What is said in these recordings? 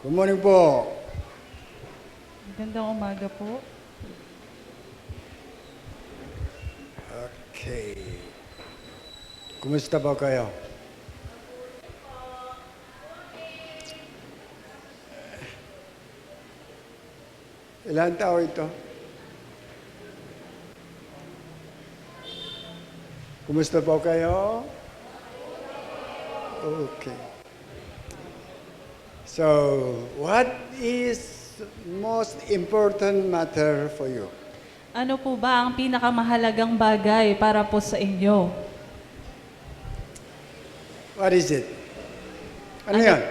Good morning po. Magandang umaga po. Okay. Kumusta ba kayo? Ilan tao ito? Kumusta po kayo? Okay. So, what is most important matter for you? Ano po ba ang pinakamahalagang bagay para po sa inyo? What is it? Ano Ano? yan?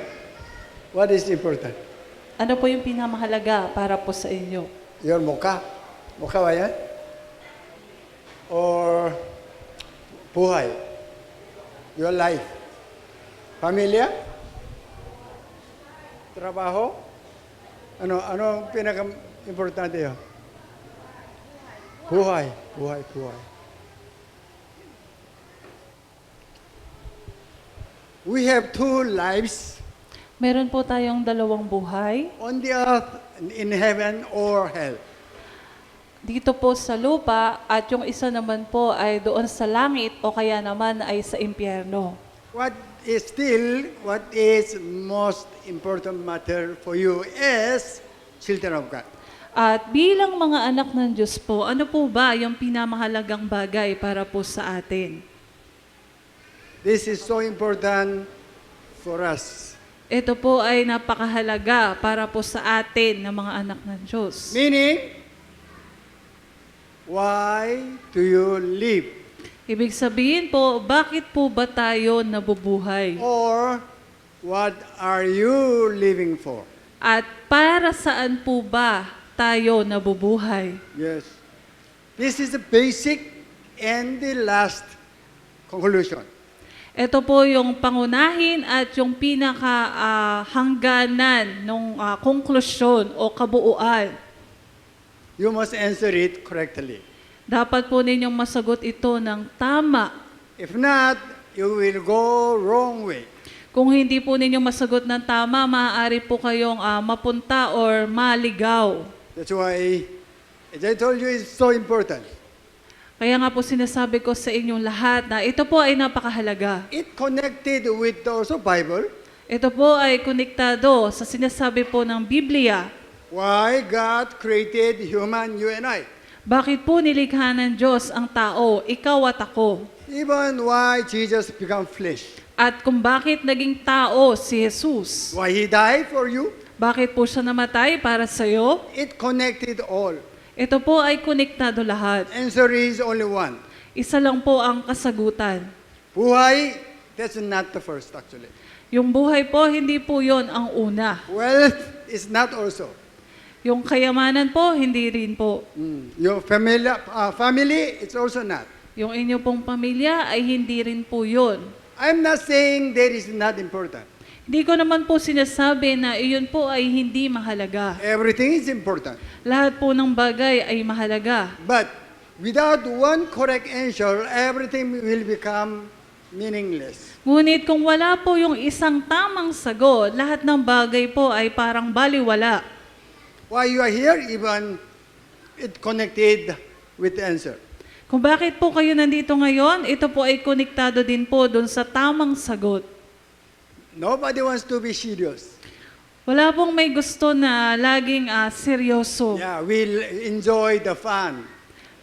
What is important? Ano po yung pinakamahalaga para po sa inyo? Your mukha? Mukha ba yan? Or buhay? Your life? Pamilya? Trabaho? Ano ang pinaka-importante yun? Buhay. Buhay. We have two lives Meron po tayong dalawang buhay. on the earth, in heaven or hell. Dito po sa lupa at yung isa naman po ay doon sa langit o kaya naman ay sa impyerno. What is most important matter for you as children of God? At bilang mga anak ng Diyos po, ano po ba yung pinamahalagang bagay para po sa atin? This is so important for us. Ito po ay napakahalaga para po sa atin na mga anak ng Diyos. Meaning, why do you live? Ibig sabihin po, bakit po ba tayo nabubuhay? Or what are you living for? At para saan po ba tayo nabubuhay? Yes. This is the basic and the last conclusion. Ito po yung pangunahin at yung pinaka-hangganan ng konklusyon o kabuuan. You must answer it correctly. Dapat po ninyong masagot ito ng tama. If not, you will go wrong way. Kung hindi po ninyo masagot ng tama, maaari po kayong mapunta or maligaw. That's why, as I told you, it's so important. Kaya nga po sinasabi ko sa inyong lahat na ito po ay napakahalaga. It connected with also Bible. Ito po ay konektado sa sinasabi po ng Biblia. Why God created human, you and I. Bakit po nilikha ng Diyos ang tao, ikaw at ako? Even why Jesus became flesh. At kung bakit naging tao si Jesus? Why He died for you. Bakit po siya namatay para sa iyo? It connected all. Ito po ay konektado lahat. Answer is only one. Isa lang po ang kasagutan. Buhay, that's not the first actually. Yung buhay po, hindi po yon ang una. Wealth is not also. Yung kayamanan po, hindi rin po. Your family, it's also not. Yung inyo pong pamilya ay hindi rin po yun. I'm not saying that is not important. Hindi ko naman po sinasabi na iyon po ay hindi mahalaga. Everything is important. Lahat po ng bagay ay mahalaga. But without one correct answer, everything will become meaningless. Ngunit kung wala po yung isang tamang sagot, lahat ng bagay po ay parang baliwala. Why you are here, even it connected with the answer. Kung bakit po kayo nandito ngayon, ito po ay konektado din po dun sa tamang sagot. Nobody wants to be serious. Wala pong may gusto na laging seryoso. Yeah, we'll enjoy the fun.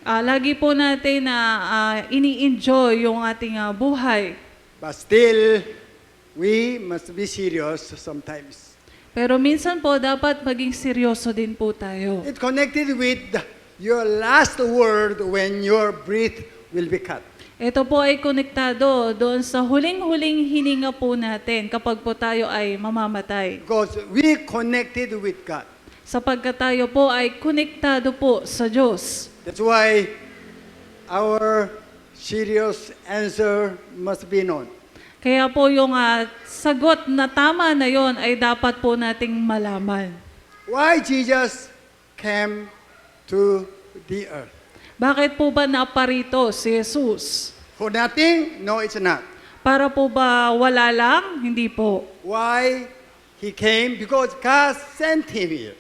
Lagi po natin na ini-enjoy yung ating buhay. But still, we must be serious sometimes. Pero minsan po, dapat maging seryoso din po tayo. It connected with your last word when your breath will be cut. Ito po ay konektado doon sa huling-huling hininga po natin kapag po tayo ay mamamatay. Because we connected with God. Sapagkat tayo po ay konektado po sa Diyos. That's why our serious answer must be known. Kaya po yung sagot na tama na yon ay dapat po nating malaman. Why Jesus came to the earth? Bakit po ba naparito si Jesus? For nothing? No, it's not. Para po ba wala lang? Hindi po. Why He came because God sent him here.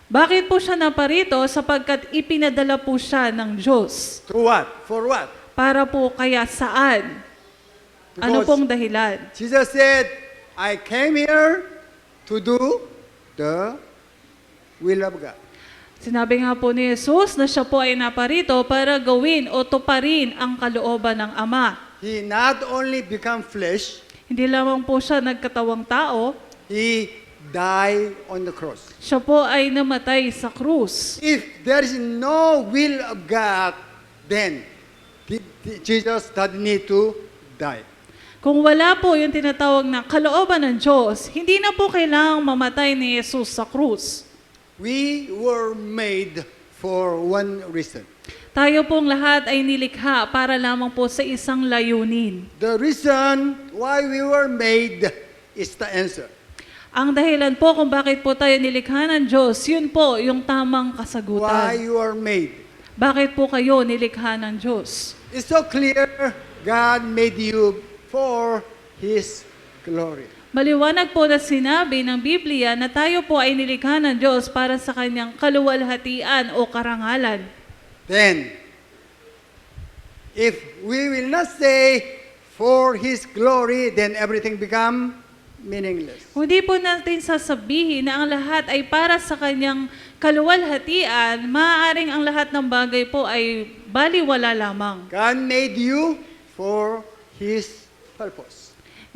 Bakit po siya naparito? Sapagkat ipinadala po siya ng Diyos. To what? For what? Para po kaya saan? Ano Because pong dahilan? Jesus said, I came here to do the will of God. Sinabi nga po ni Jesus na siya po ay naparito para gawin o tuparin ang kalooban ng Ama. He not only become flesh, Hindi lamang po siya nagkatawang tao, he died on the cross. siya po ay namatay sa krus. If there is no will of God, then Jesus doesn't need to die. Kung wala po yung tinatawag na kalooban ng Diyos, hindi na po kailangang mamatay ni Jesus sa krus. We were made for one reason. Tayo pong lahat ay nilikha para lamang po sa isang layunin. The reason why we were made is the answer. Ang dahilan po kung bakit po tayo nilikha ng Diyos, yun po yung tamang Why kasagutan. you are made. Bakit po kayo nilikha ng Diyos? It's so clear God made you for His glory. Maliwanag po na sinabi ng Biblia na tayo po ay nilikha ng Diyos para sa kanyang kaluwalhatian o karangalan. Then, if we will not say for His glory, then everything become meaningless. Hindi po natin sasabihin na ang lahat ay para sa kanyang kaluwalhatian, maaaring ang lahat ng bagay po ay baliwala lamang. God made you for His purpose.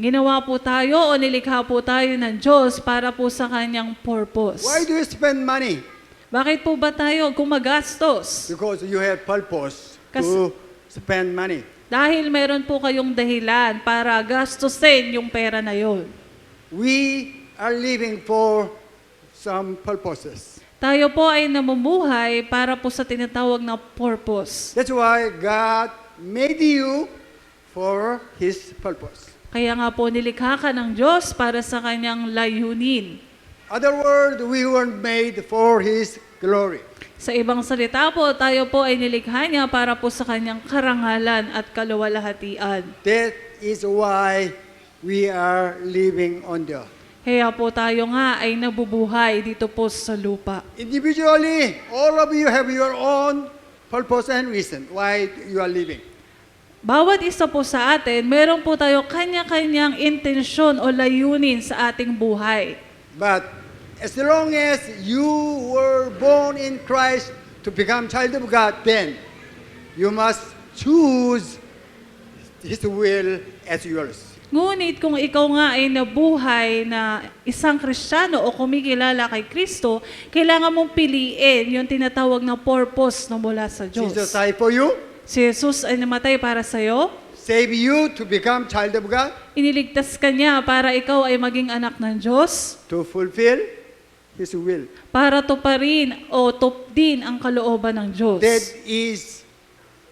Ginawa po tayo o nilikha po tayo ng Diyos para po sa kanyang purpose. Why do you spend money? Bakit po ba tayo gumagastos? Because you have purpose Kas- to spend money. Dahil meron po kayong dahilan para gastusin yung pera na yon. We are living for some purposes. Tayo po ay namumuhay para po sa tinatawag na purpose. That's why God made you for His purpose. Kaya nga po nilikha ka ng Diyos para sa kanyang layunin. Other word, we were made for His glory. Sa ibang salita po, tayo po ay nilikha niya para po sa kanyang karangalan at kaluwalhatian. That is why we are living on the earth. Kaya po tayo nga ay nabubuhay dito po sa lupa. Individually, all of you have your own purpose and reason why you are living. Bawat isa po sa atin, meron po tayo kanya-kanyang intensyon o layunin sa ating buhay. But as long as you were born in Christ to become child of God, then you must choose His will as yours. Ngunit kung ikaw nga ay nabuhay na isang Kristiyano o kumikilala kay Kristo, kailangan mong piliin yung tinatawag na purpose na mula sa Diyos. Jesus died for you, Si Jesus ay namatay para sa iyo. save you to become child of God, Iniligtas ka niya para ikaw ay maging anak ng Diyos, to fulfill His will. para tuparin o tupdin ang kalooban ng Diyos. That is,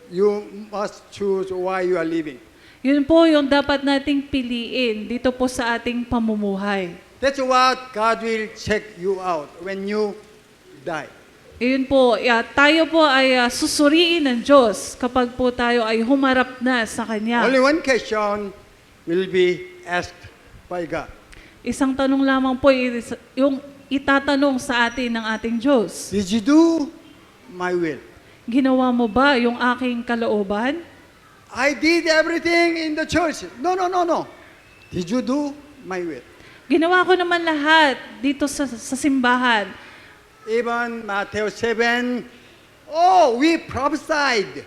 you must choose why you are living. Yun po yung dapat nating piliin dito po sa ating pamumuhay. That's what God will check you out when you die. Yun po, tayo po ay susuriin ng Diyos kapag po tayo ay humarap na sa Kanya. Only one question will be asked by God. Isang tanong lamang po yung itatanong sa atin ng ating Diyos. Did you do my will? Ginawa mo ba yung aking kalooban? I did everything in the church. No. Did you do my will? Ginawa ko naman lahat dito sa simbahan. Even Matthew 7, oh, we prophesied.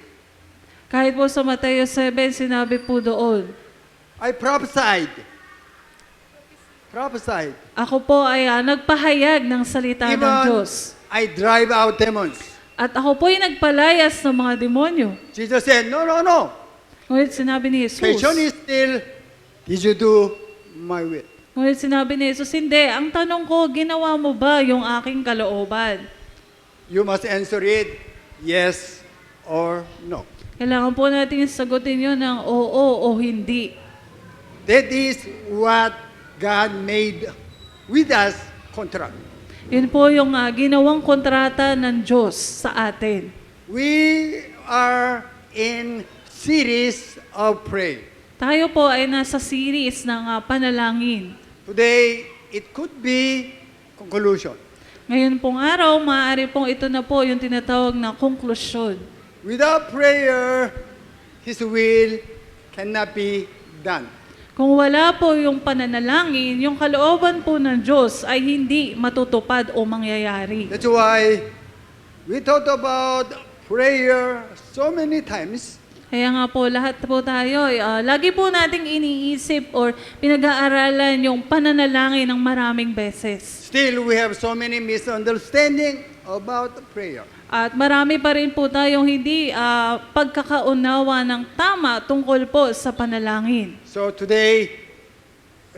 Kahit po sa Mateo 7, sinabi po doon, I prophesied. Prophesied. ako po ay nagpahayag ng salita ng Even Diyos. I drive out demons. At ako po ay nagpalayas ng mga demonyo. Jesus said, no. Ngunit sinabi ni Jesus, Question is still, did you do my will? ngunit sinabi ni Jesus, hindi. Ang tanong ko, ginawa mo ba yung aking kalooban? You must answer it, yes or no. Kailangan po natin sagutin yun ng oo o hindi. That is what God made with us contract. Yun po yung ginawang kontrata ng Diyos sa atin. We are in series of prayer. Tayo po ay nasa series ng panalangin. Today, it could be conclusion. Ngayon pong araw, maaari pong ito na po yung tinatawag na konklusyon. Without prayer, His will cannot be done. Kung wala po yung pananalangin, yung kalooban po ng Diyos ay hindi matutupad o mangyayari. That's why we thought about prayer so many times. Kaya nga po, lahat po tayo, lagi po nating iniisip or pinag-aaralan yung pananalangin ng maraming beses. Still, we have so many misunderstanding about prayer. At marami pa rin po tayong hindi pagkakaunawa ng tama tungkol po sa panalangin. So today,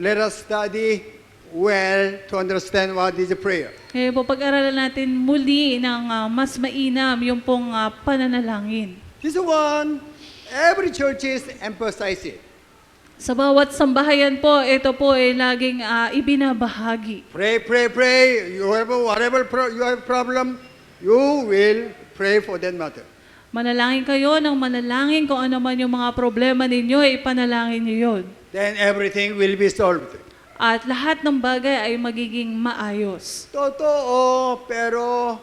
let us study well to understand what is prayer. Kaya po pag-aralan natin muli ng mas mainam yung pong pananalangin. This one, every churches emphasize it. Sa bawat sambahayan po, ito po ay laging ibinabahagi. Pray, pray, pray. You have you have problem, you will pray for that matter. Manalangin kayo ng manalangin kung ano man yung mga problema ninyo, ipanalangin nyo yun. Then everything will be solved. At lahat ng bagay ay magiging maayos. Totoo, pero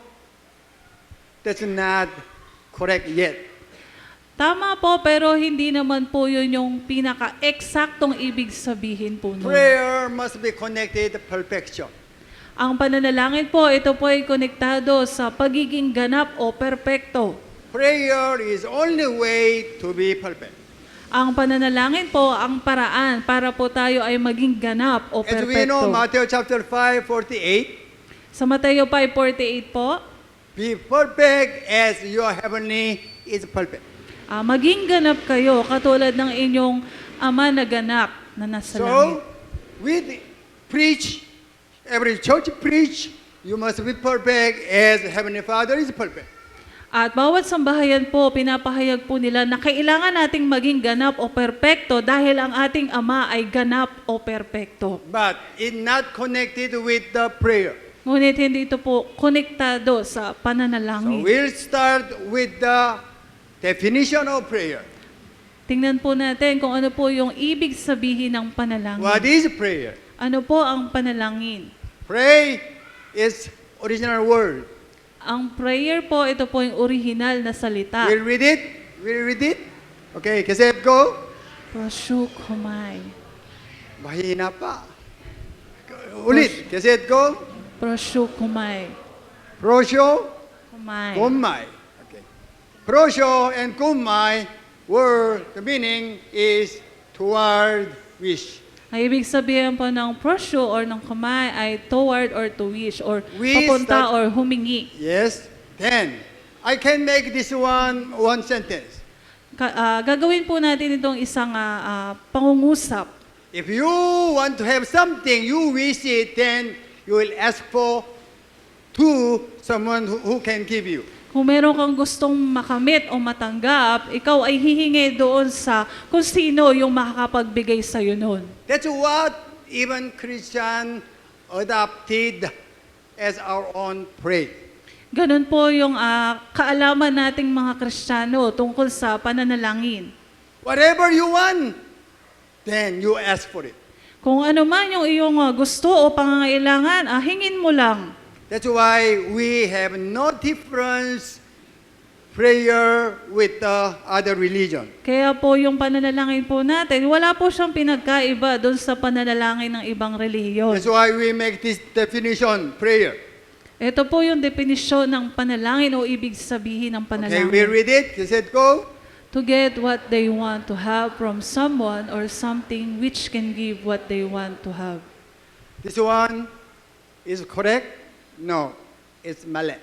that's not correct yet. Tama po, pero hindi naman po yun yung pinaka-eksaktong ibig sabihin po nun. Prayer must be connected to perfection. Ang pananalangin po, ito po ay konektado sa pagiging ganap o perpekto. Prayer is only way to be perfect. Ang pananalangin po, ang paraan para po tayo ay maging ganap o As we know, perpekto. Matthew chapter 5:48, Sa Mateo 5:48 po, be perfect as your heavenly is perfect. maging ganap kayo katulad ng inyong ama na ganap na nasa langit. So, we preach, every church preach, you must be perfect as Heavenly Father is perfect. At bawat sambahayan po, pinapahayag po nila na kailangan nating maging ganap o perpekto dahil ang ating Ama ay ganap o perpekto. But it's not connected with the prayer. Ngunit hindi ito po konektado sa So pananalangin. we'll start with the definition of prayer. Tingnan po natin kung ano po yung ibig sabihin ng panalangin. What is prayer? Ano po ang panalangin? Pray is original word. Ang prayer po, ito po yung original na salita. We'll read it. We'll read it. Okay, kasi go. Proshukumai. Mahina pa. Ulit. Kasi go. Proshukumai. Prosyo, Kumai. kumai. Okay. Prosyo and kumai word, the meaning is toward wish. Ang ibig sabihin po ng prosyo or ng kumai ay toward or to wish or Wish papunta that- or humingi. Yes. Then, I can make this one sentence. Gagawin po natin itong isang pangungusap. If you want to have something, you wish it, then you will ask for to someone who can give you. Kung meron kang gustong makamit o matanggap, ikaw ay hihingi doon sa kung sino yung makakapagbigay sa'yo noon. That's what even Christian adopted as our own prayer. Ganun po yung kaalaman nating mga Kristiyano tungkol sa pananalangin. Whatever you want, then you ask for it. Kung ano man yung iyong gusto o pangangailangan, hingin mo lang. That's why we have no difference prayer with the other religion. Kaya po yung pananalangin po natin, wala po siyang pinagkaiba doon sa pananalangin ng ibang relihiyon. That's why we make this definition, prayer. Ito po yung definisyon ng panalangin o ibig sabihin ng Okay, we panalangin. read it. You said go. To get what they want to have from someone or something which can give what they want to have. This one is correct? No, it's mali.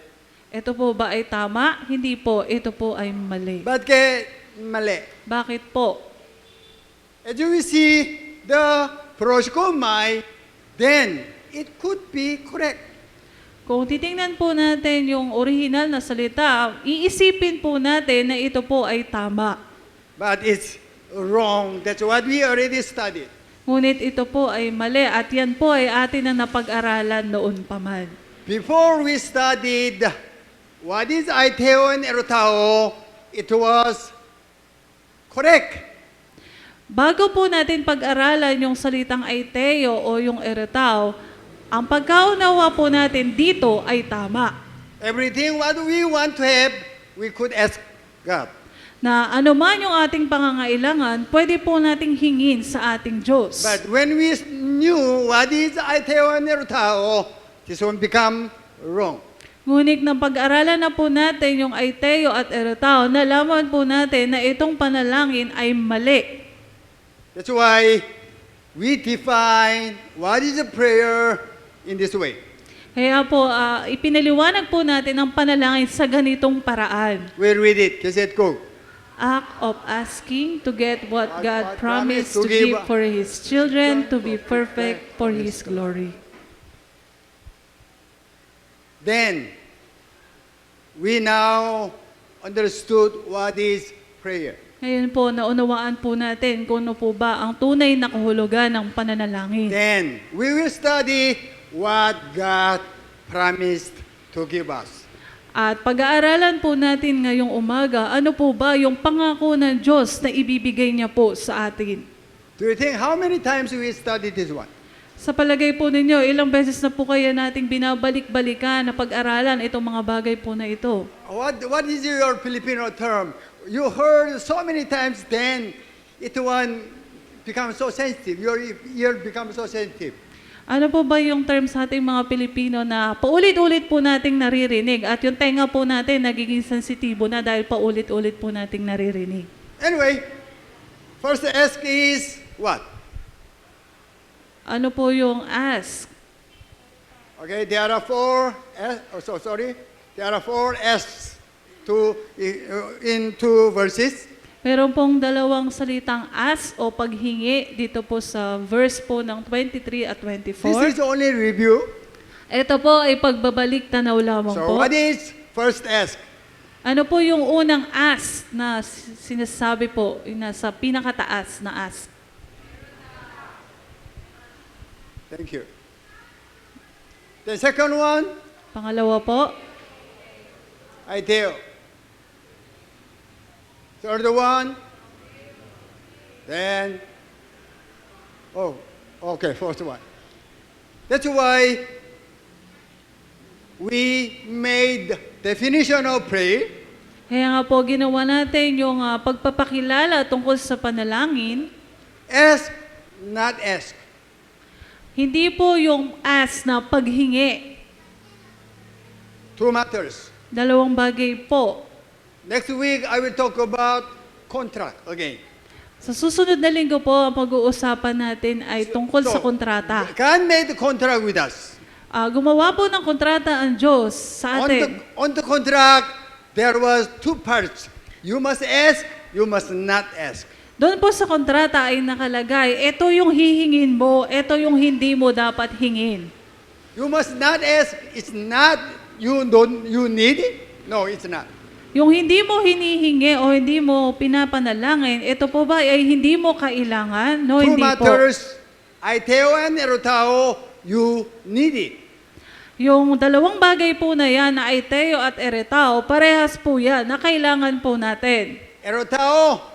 Ito po ba ay tama? Hindi po. Ito po ay mali. But kaya mali. Bakit po? As you will see the proskomai, then it could be correct. Kung titingnan po natin yung original na salita, iisipin po natin na ito po ay tama. But it's wrong. That's what we already studied. Ngunit ito po ay mali at yan po ay atin na napag-aralan noon pa man. Before we studied what is aiteo and erotao, it was correct. Bago po natin pag-aralan yung salitang aiteo o yung eretao, Ang pagkaunawa po natin dito ay tama. Everything what we want to have, we could ask God. Na anuman yung ating pangangailangan, pwede po nating hingin sa ating Diyos. But when we knew what is aiteo and erotao, this one become wrong. Ngunit nang pag-aralan na po natin yung aiteo at erotao, nalaman po natin na itong panalangin ay mali. That's why we define what is a prayer in this way. Kaya po, ipinaliwanag po natin ang panalangin sa ganitong paraan. We read it. Just it go. Act of asking to get what God God promised promised to to give give for His children to be perfect for His glory. Then, we now understood what is prayer. Ngayon po, naunawaan po natin kung ano po ba ang tunay na kahulugan ng pananalangin. Then, we will study what God promised to give us. At pag-aaralan po natin ngayong umaga, ano po ba yung pangako ng Diyos na ibibigay niya po sa atin? Do you think how many times we studied this one? Sa palagay po ninyo, ilang beses na po kaya nating binabalik-balikan na pag-aralan itong mga bagay po na ito? What is your Filipino term? You heard so many times, then it one becomes so sensitive. Your ear becomes so sensitive. Ano po ba yung term sa ating mga Pilipino na paulit-ulit po nating naririnig at yung tenga po natin nagiging sensitibo na dahil paulit-ulit po nating naririnig? Anyway, first ask is what? Ano po yung ask? Okay, there are four S's in two verses. Meron pong dalawang salitang ask o paghingi dito po sa verse po ng 23 at This 24. is only review. Ito po ay pagbabalik tanaw lamang So po. what is first ask? Ano po yung unang ask na sinasabi po, yung nasa pinakataas na ask? Thank you. The second one, Pangalawa po, ideo. Third one, then, fourth one. That's why we made definition of prayer. kaya nga po ginawa natin yung pagpapakilala tungkol sa panalangin. Ask, not ask. Hindi po yung ask na paghingi. Two matters. Dalawang bagay po. Next week, I will talk about contract again. Sa susunod na linggo po, ang pag-uusapan natin ay tungkol sa kontrata. God made the contract with us. Gumawa po ng kontrata ang Diyos sa atin. On the contract, there was two parts. You must ask, you must not ask. Doon po sa kontrata ay nakalagay, ito yung hihingin mo, ito yung hindi mo dapat hingin. You must not ask. It's not you need it. No, it's not. Yung hindi mo hinihingi o hindi mo pinapanalangin, ito po ba ay hindi mo kailangan? No, Two hindi po. matters, aiteo and erotao, you need it. Yung dalawang bagay po na yan, na aiteo at eretao, parehas po yan na kailangan po natin. Erotao,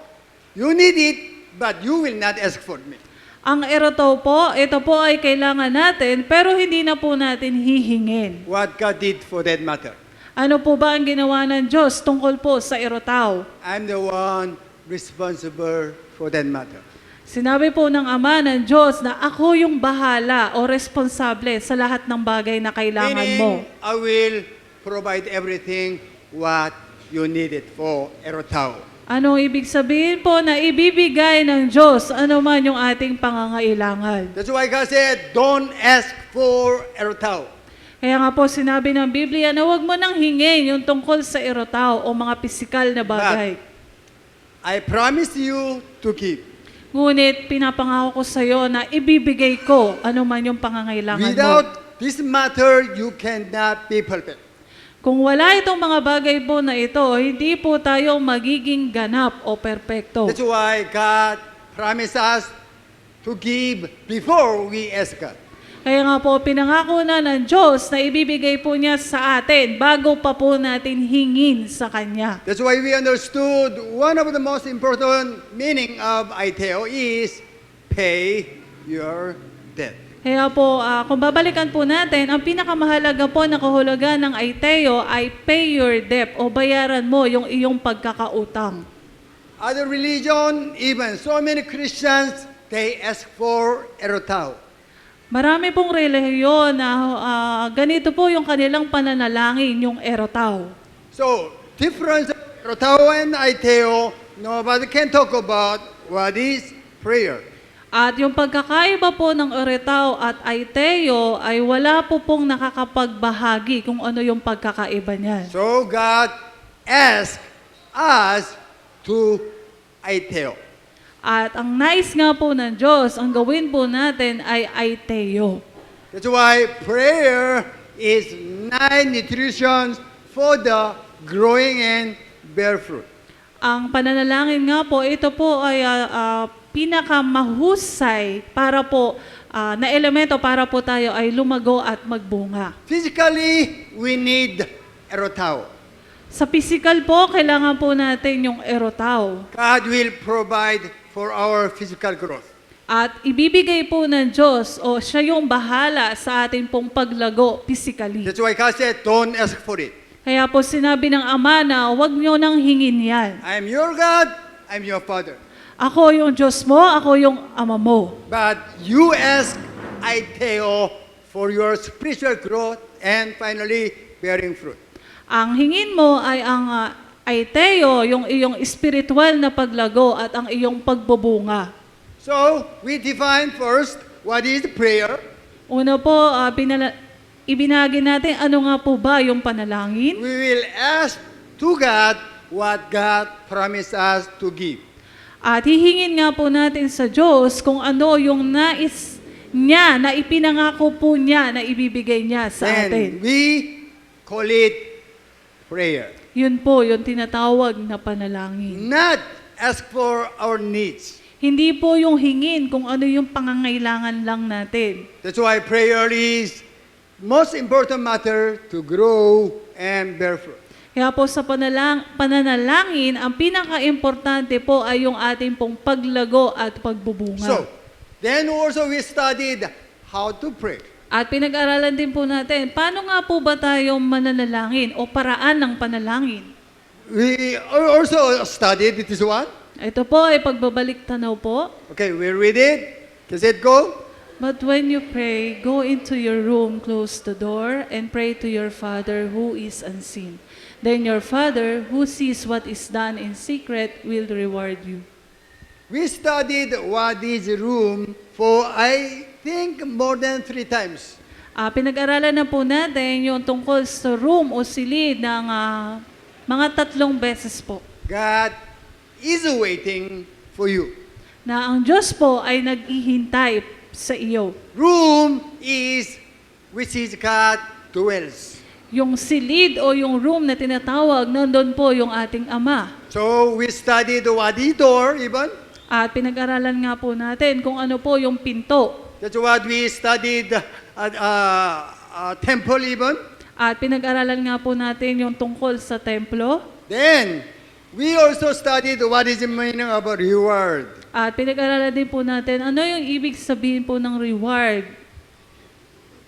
you need it, but you will not ask for me. Ang eretao po, ito po ay kailangan natin, pero hindi na po natin hihingin. What God did for that matter. Ano po ba ang ginawa ng Diyos tungkol po sa eretao? I'm the one responsible for that matter. Sinabi po ng Ama ng Diyos na ako yung bahala o responsable sa lahat ng bagay na kailangan mo. Meaning, I will provide everything what you needed for erotao. Anong ibig sabihin po na ibibigay ng Diyos ano man yung ating pangangailangan? That's why God said, don't ask for erotao. Kaya nga po sinabi ng Biblia na huwag mo nang hingin yung tungkol sa erotaw o mga pisikal na bagay. I promise you to give. Ngunit pinapangako ko sa iyo na ibibigay ko ano man yung pangangailangan mo. Without this matter, you cannot be perfect. Kung wala itong mga bagay po na ito, hindi po tayo magiging ganap o perpekto. That's why God promised us to give before we ask God. Kaya nga po, pinangako na ng Diyos na ibibigay po niya sa atin bago pa po natin hingin sa Kanya. That's why we understood one of the most important meaning of aiteo is pay your debt. Kaya po, kung babalikan po natin, ang pinakamahalaga po na kahulugan ng aiteo ay pay your debt o bayaran mo yung iyong pagkakautang. Other religion, even so many Christians, they ask for erotao. Marami pong relihiyon na ganito po yung kanilang pananalangin, yung erotao. So, difference of erotao and aiteo, nobody can talk about what is prayer. At yung pagkakaiba po ng erotao at aiteo ay wala po pong nakakapagbahagi kung ano yung pagkakaiba niyan. So, God asked us to aiteo. At ang nais nga po ng Diyos, ang gawin po natin ay aiteo. That's why prayer is 9 nutritions for the growing and bear fruit. Ang pananalangin nga po, ito po ay pinakamahusay para po na elemento para po tayo ay lumago at magbunga. Physically, we need erotao. Sa physical po, kailangan po natin yung erotao. God will provide for our physical growth. At ibibigay po ng Diyos o siya yung bahala sa ating pong paglago physically. That's why God said, don't ask for it. Kaya po sinabi ng Ama na huwag nyo nang hingin yan. I am your God, I am your Father. Ako yung Diyos mo, ako yung Ama mo. But you ask aiteo for your spiritual growth and finally bearing fruit. Ang hingin mo ay ang aiteo, yung iyong spiritual na paglago at ang iyong pagbubunga. So, we define first what is prayer. Una po, ibinagi natin ano nga po ba yung panalangin. We will ask to God what God promised us to give. At hihingin nga po natin sa Diyos kung ano yung nais niya, na ipinangako po niya na ibibigay niya sa atin. Then we call it prayer. Yun po, yung tinatawag na panalangin. Not ask for our needs. Hindi po yung hingin kung ano yung pangangailangan lang natin. That's why prayer is most important matter to grow and bear fruit. Kaya po sa pananalangin, ang pinaka-importante po ay yung ating pong paglago at pagbubunga. So, then also we studied how to pray. At pinag-aralan din po natin, paano nga po ba tayo mananalangin o paraan ng panalangin? We also studied this one. Ito po ay pagbabalik tanaw po. Okay, we read it. Does it go? But when you pray, go into your room, close the door, and pray to your Father who is unseen. Then your Father who sees what is done in secret will reward you. We studied what is room for, I think, more than 3 times. Pinag-aralan na po natin yung tungkol sa room o silid ng mga 3 beses po. God is waiting for you. Na ang Diyos po ay nag-ihintay sa iyo. Room is which is God dwells. Yung silid o yung room na tinatawag, nandun po yung ating Ama. So we studied what is door even. At pinag-aralan nga po natin kung ano po yung pinto. That's what we studied temple even. At pinag-aralan nga po natin yung tungkol sa templo. Then we also studied what is the meaning of a reward. At pinag-aralan din po natin ano yung ibig sabihin po ng reward.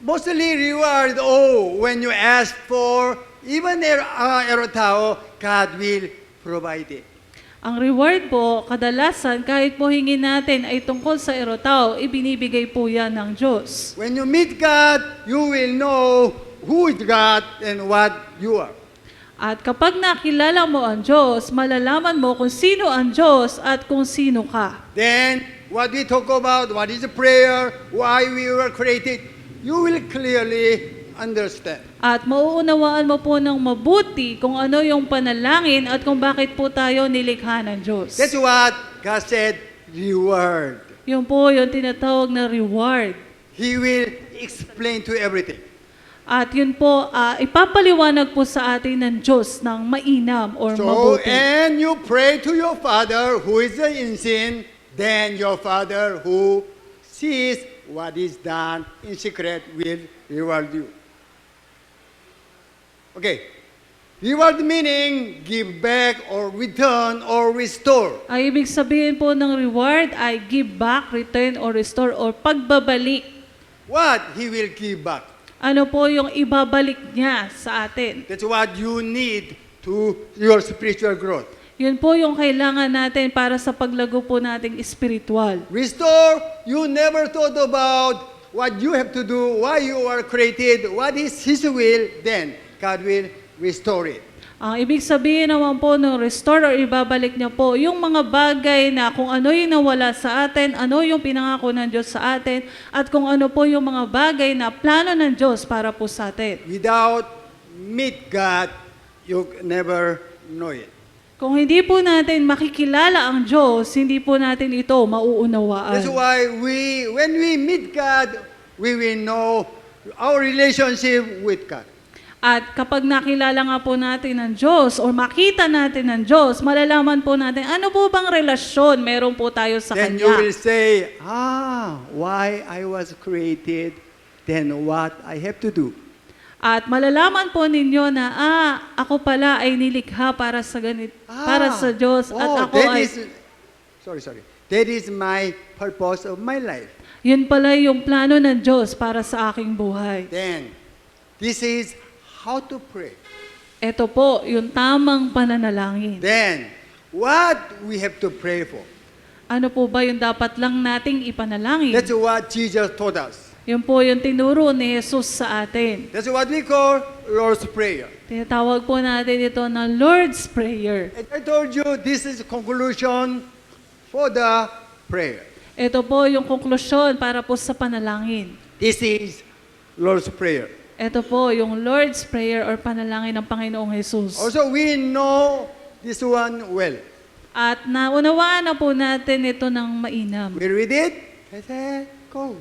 Mostly reward, when you ask for even erotao, God will provide it. Ang reward po, kadalasan, kahit po hingin natin ay tungkol sa erotao, ibinibigay po yan ng Diyos. When you meet God, you will know who is God and what you are. At kapag nakilala mo ang Diyos, malalaman mo kung sino ang Diyos at kung sino ka. Then, what we talk about, what is prayer, why we were created, you will clearly understand. At mauunawaan mo po ng mabuti kung ano yung panalangin at kung bakit po tayo nilikha ng Diyos. That's what God said, reward. Yun po yung tinatawag na reward. He will explain to everything. At yun po, ipapaliwanag po sa atin ng Diyos ng mainam or So, mabuti. and you pray to your Father who is in sin, then your Father who sees what is done in secret will reward you. Okay. Reward meaning give back or return or restore. Ay ibig sabihin po ng reward ay give back, return, or restore, or pagbabalik what He will give back. Ano po yung ibabalik niya sa atin? That's what you need to your spiritual growth. Yun po yung kailangan natin para sa paglago po nating espiritual. Restore, you never thought about what you have to do, why you are created, what is His will, then God will restore it. Ang ibig sabihin naman po ng restore or ibabalik niya po yung mga bagay na kung ano yung nawala sa atin, ano yung pinangako ng Diyos sa atin, at kung ano po yung mga bagay na plano ng Diyos para po sa atin. Without meet God, you never know it. Kung hindi po natin makikilala ang Diyos, hindi po natin ito mauunawaan. That's why when we meet God, we will know our relationship with God. At kapag nakilala nga po natin ang Diyos or makita natin ang Diyos, malalaman po natin ano po bang relasyon meron po tayo sa Then you Kanya. will say, why I was created, then what I have to do. At malalaman po ninyo na, ako pala ay nilikha para sa para sa Diyos at ako ay... That is my purpose of my life. Yun pala yung plano ng Diyos para sa aking buhay. Then, this is how to pray. Ito po, yung tamang pananalangin. Then, what we have to pray for. Ano po ba yung dapat lang nating ipanalangin? That's what Jesus taught us. Yun po yung tinuro ni Jesus sa atin. That's what we call Lord's Prayer. Tinatawag po natin ito na Lord's Prayer. And I told you, this is conclusion for the prayer. Ito po yung konklusyon para po sa panalangin. This is Lord's Prayer. Ito po yung Lord's Prayer or panalangin ng Panginoong Jesus. Also, we know this one well. At naunawaan na po natin ito ng mainam. We read it. I said, go.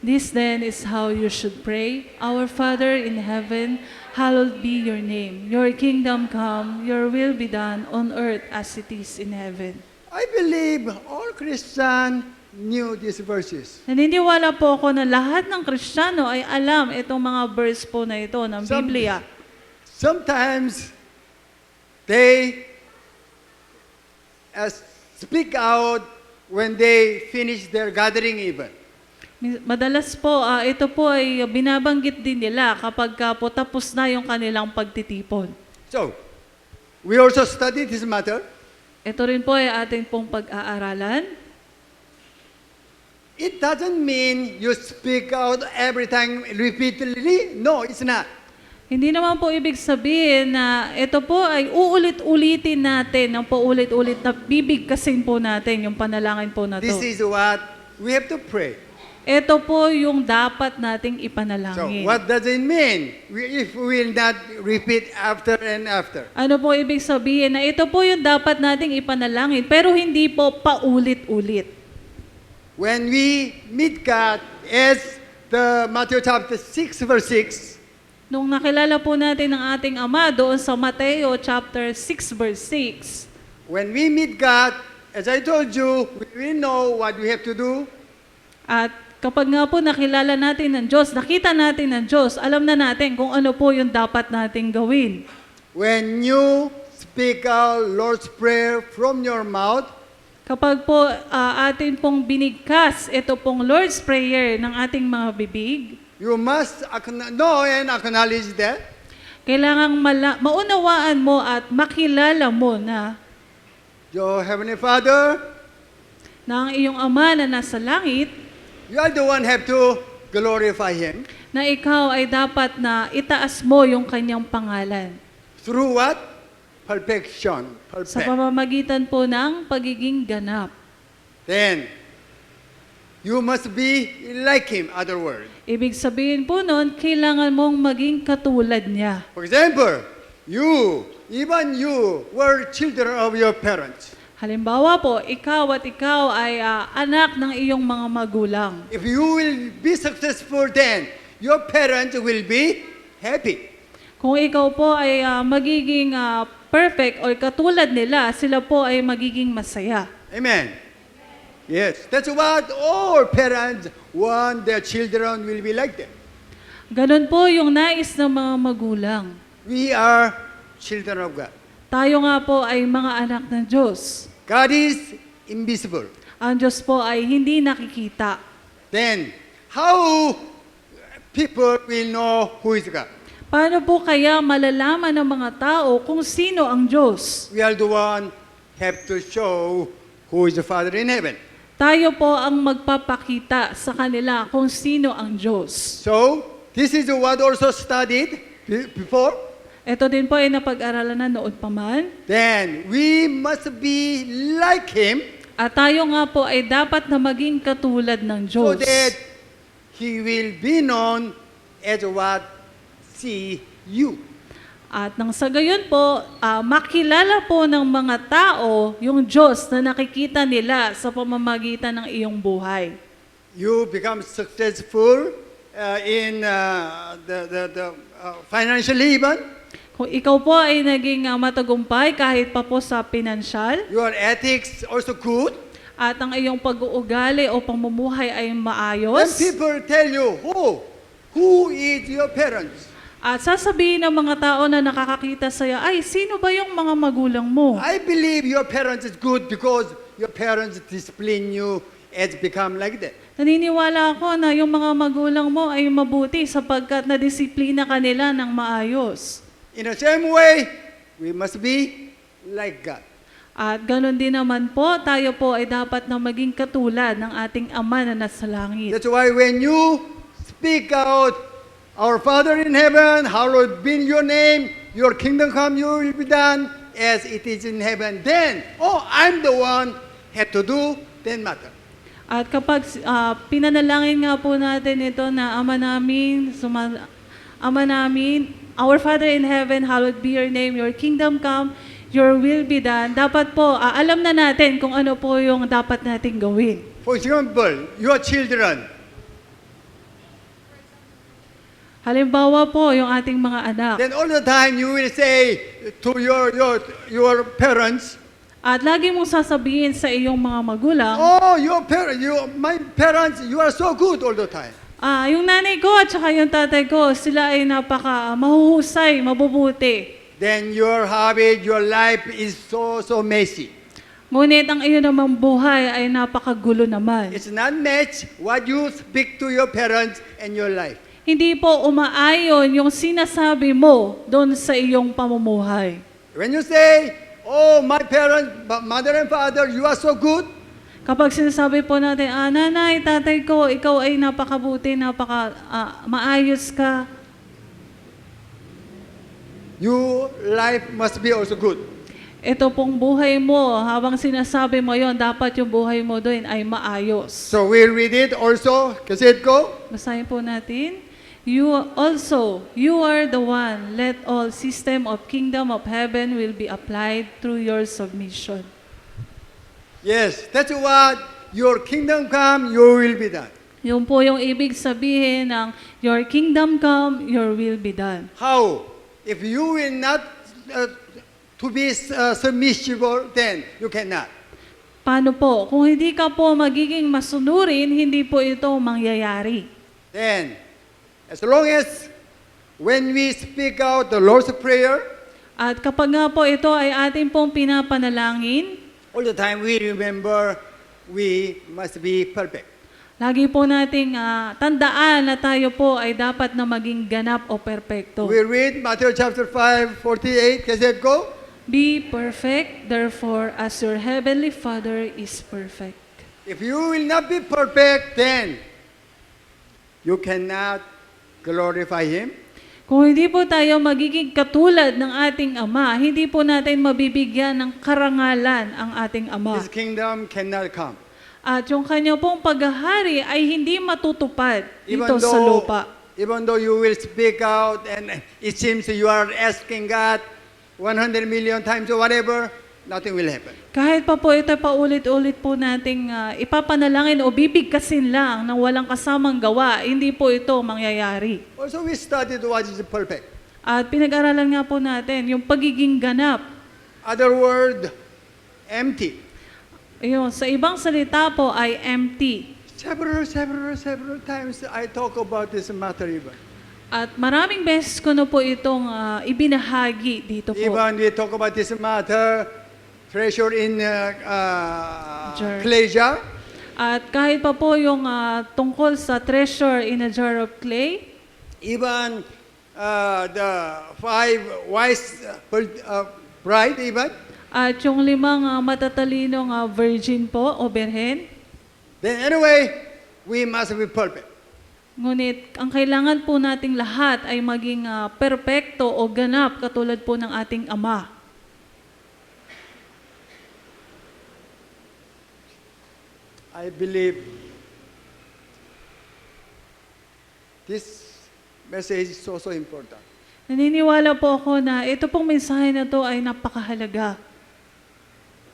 This then is how you should pray. Our Father in heaven, hallowed be your name. Your kingdom come, your will be done on earth as it is in heaven. I believe all Christians knew these verses. Naniniwala po ako na lahat ng Kristiyano ay alam itong mga verse po na ito ng Biblia. Sometimes they speak out when they finish their gathering even. Madalas po, ito po ay binabanggit din nila kapag po tapos na yung kanilang pagtitipon. So, we also study this matter. Ito rin po ay ating pong pag-aaralan. It doesn't mean you speak out every time repeatedly. No, it's not. Hindi naman po ibig sabihin na ito po ay uulit-ulitin natin ng paulit-ulit na bibigkasin po natin yung panalangin po na to. This is what we have to pray. Ito po yung dapat nating So, ipanalangin. what does it mean if we will not repeat after and after? Ano po ibig sabihin na ito po yung dapat nating ipanalangin pero hindi po paulit-ulit. When we meet God, as the Matthew chapter 6 verse 6, Nung nakilala po natin ang ating Ama doon sa Mateo chapter 6 verse 6, when we meet God, as I told you, we know what we have to do. at kapag nga po nakilala natin ng Diyos, nakita natin ng Diyos, alam na natin kung ano po yung dapat nating gawin. When you speak out Lord's Prayer from your mouth, Kapag po atin pong binigkas ito pong Lord's Prayer ng ating mga bibig, you must know and acknowledge that kailangang maunawaan mo at makilala mo na your Heavenly Father, na ang iyong Ama na nasa langit, you are the one have to glorify Him. na ikaw ay dapat na itaas mo yung kanyang pangalan. Through what? Perfection. Sa Perfect. pamamagitan po ng pagiging ganap. Then, you must be like Him, other word. Ibig sabihin po nun, kailangan mong maging katulad niya. For example, even you were children of your parents. Halimbawa po, ikaw ay anak ng iyong mga magulang. If you will be successful, then your parents will be happy. Kung ikaw po ay magiging perfect or katulad nila, sila po ay magiging masaya. Amen. Yes, that's what all parents want their children will be like them. Ganon po yung nais ng mga magulang. We are children of God. Tayo nga po ay mga anak ng Diyos. God is invisible. Ang Diyos po ay hindi nakikita. Then, how people will know who is God? Paano po kaya malalaman ng mga tao kung sino ang Diyos? We are the one have to show who is the Father in heaven. Tayo po ang magpapakita sa kanila kung sino ang Diyos. So, this is what also studied before. Ito din po ay napag-aralan na noon pa man. Then, we must be like Him At tayo nga po ay dapat na maging katulad ng so Diyos. that He will be known as what see you. At nang sa gayon po, makilala po ng mga tao yung Diyos na nakikita nila sa pamamagitan ng iyong buhay. You become successful in the financially even. Kung ikaw po ay naging matagumpay kahit pa po sa pinansyal, Your ethics also good. at ang iyong pag-uugali o pamumuhay ay When maayos, people tell you, who is your parents? at sasabihin ng mga tao na nakakakita sa iyo, ay, sino ba yung mga magulang mo? I believe your parents is good because your parents discipline you as become like that. Naniniwala ako na yung mga magulang mo ay mabuti sapagkat nadisiplina ka nila ng maayos. In the same way, we must be like God. At ganoon din naman po, tayo po ay dapat na maging katulad ng ating Ama na nasa langit. That's why when you speak out, Our Father in heaven, hallowed be your name, your kingdom come, your will be done as it is in heaven. Then, I'm the one had to do, then matter. At kapag pinanalangin nga po natin ito na Ama namin, our Father in heaven, hallowed be your name, your kingdom come, your will be done. Dapat po, alam na natin kung ano po yung dapat nating gawin. For example, your children, Halimbawa po, yung ating mga anak. then all the time you will say to your parents, At lagi mong sasabihin sa iyong mga magulang, my parents, you are so good all the time. yung nanay ko at saka yung tatay ko, sila ay napaka mahuhusay, mabubuti. Then your habit, your life is so messy. Ngunit ang iyo namang buhay ay napakagulo naman. It's not match what you speak to your parents and your life. Hindi po umaayon yung sinasabi mo doon sa iyong pamumuhay. When you say, my parents, mother and father, you are so good, Kapag sinasabi po natin, nanay, tatay ko, ikaw ay napakabuti, maayos ka, your life must be also good. ito pong buhay mo, habang sinasabi mo yon, dapat yung buhay mo doon ay maayos. So we'll read it also. Kasit ko. Basahin po natin. You are the one, let all system of kingdom of heaven will be applied through your submission. Yes, that's what your kingdom come, your will be done. Yun po yung ibig sabihin ng your kingdom come, your will be done. How? If you will not to be submissible, then you cannot. Paano po? Kung hindi ka po magiging masunurin, hindi po ito mangyayari. Then, as long as when we speak out the Lord's Prayer, At kapag nga po ito ay ating pong pinapanalangin, all the time we remember we must be perfect. lagi po nating tandaan na tayo po ay dapat na maging ganap o perpekto. We read Matthew chapter 5:48. Kasit ko. Be perfect, therefore, as your heavenly Father is perfect. If you will not be perfect, then you cannot glorify Him. Kung hindi po tayo magiging katulad ng ating Ama, hindi po natin mabibigyan ng karangalan ang ating Ama. His kingdom cannot come. At yung kanya pong paghahari ay hindi matutupad dito sa lupa. Even though you will speak out and it seems you are asking God 100 million times or whatever, nothing will happen. Kahit pa po ito paulit-ulit po nating ipapanalangin o bibigkasin lang ng walang kasamang gawa, hindi po ito mangyayari. Also, we studied what is perfect. At pinag-aralan nga po natin yung pagiging ganap. Other word, empty. Ayun, sa ibang salita po ay empty. Several times I talk about this matter even. At maraming beses ko na po itong ibinahagi dito po. Even we talk about this matter, treasure in Jar. clay jar. At kahit pa po yung tungkol sa treasure in a jar of clay, even the five wise bride, even, At yung limang matatalinong virgin po o berhen. then anyway, we must be perfect. Ngunit ang kailangan po nating lahat ay maging perpekto o ganap katulad po ng ating Ama. I believe this message is also important. Naniniwala po ako na ito pong mensahe na to ay napakahalaga.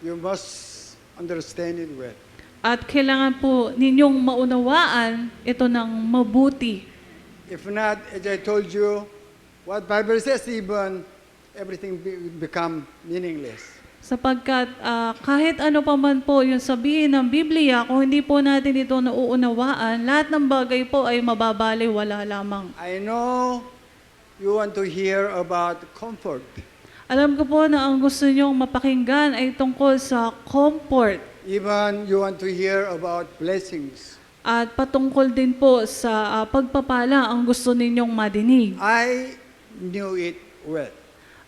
You must understand it well. At kailangan po ninyong maunawaan ito ng mabuti. If not, as I told you, what Bible says, even everything become meaningless. Sapagkat kahit ano pa man po yung sabihin ng Biblia, kung hindi po natin ito nauunawaan, lahat ng bagay po ay mababali, wala lamang. I know you want to hear about comfort. Alam ko po na ang gusto nyong mapakinggan ay tungkol sa comfort. Even you want to hear about blessings. At patungkol din po sa pagpapala ang gusto ninyong madinig. I knew it well.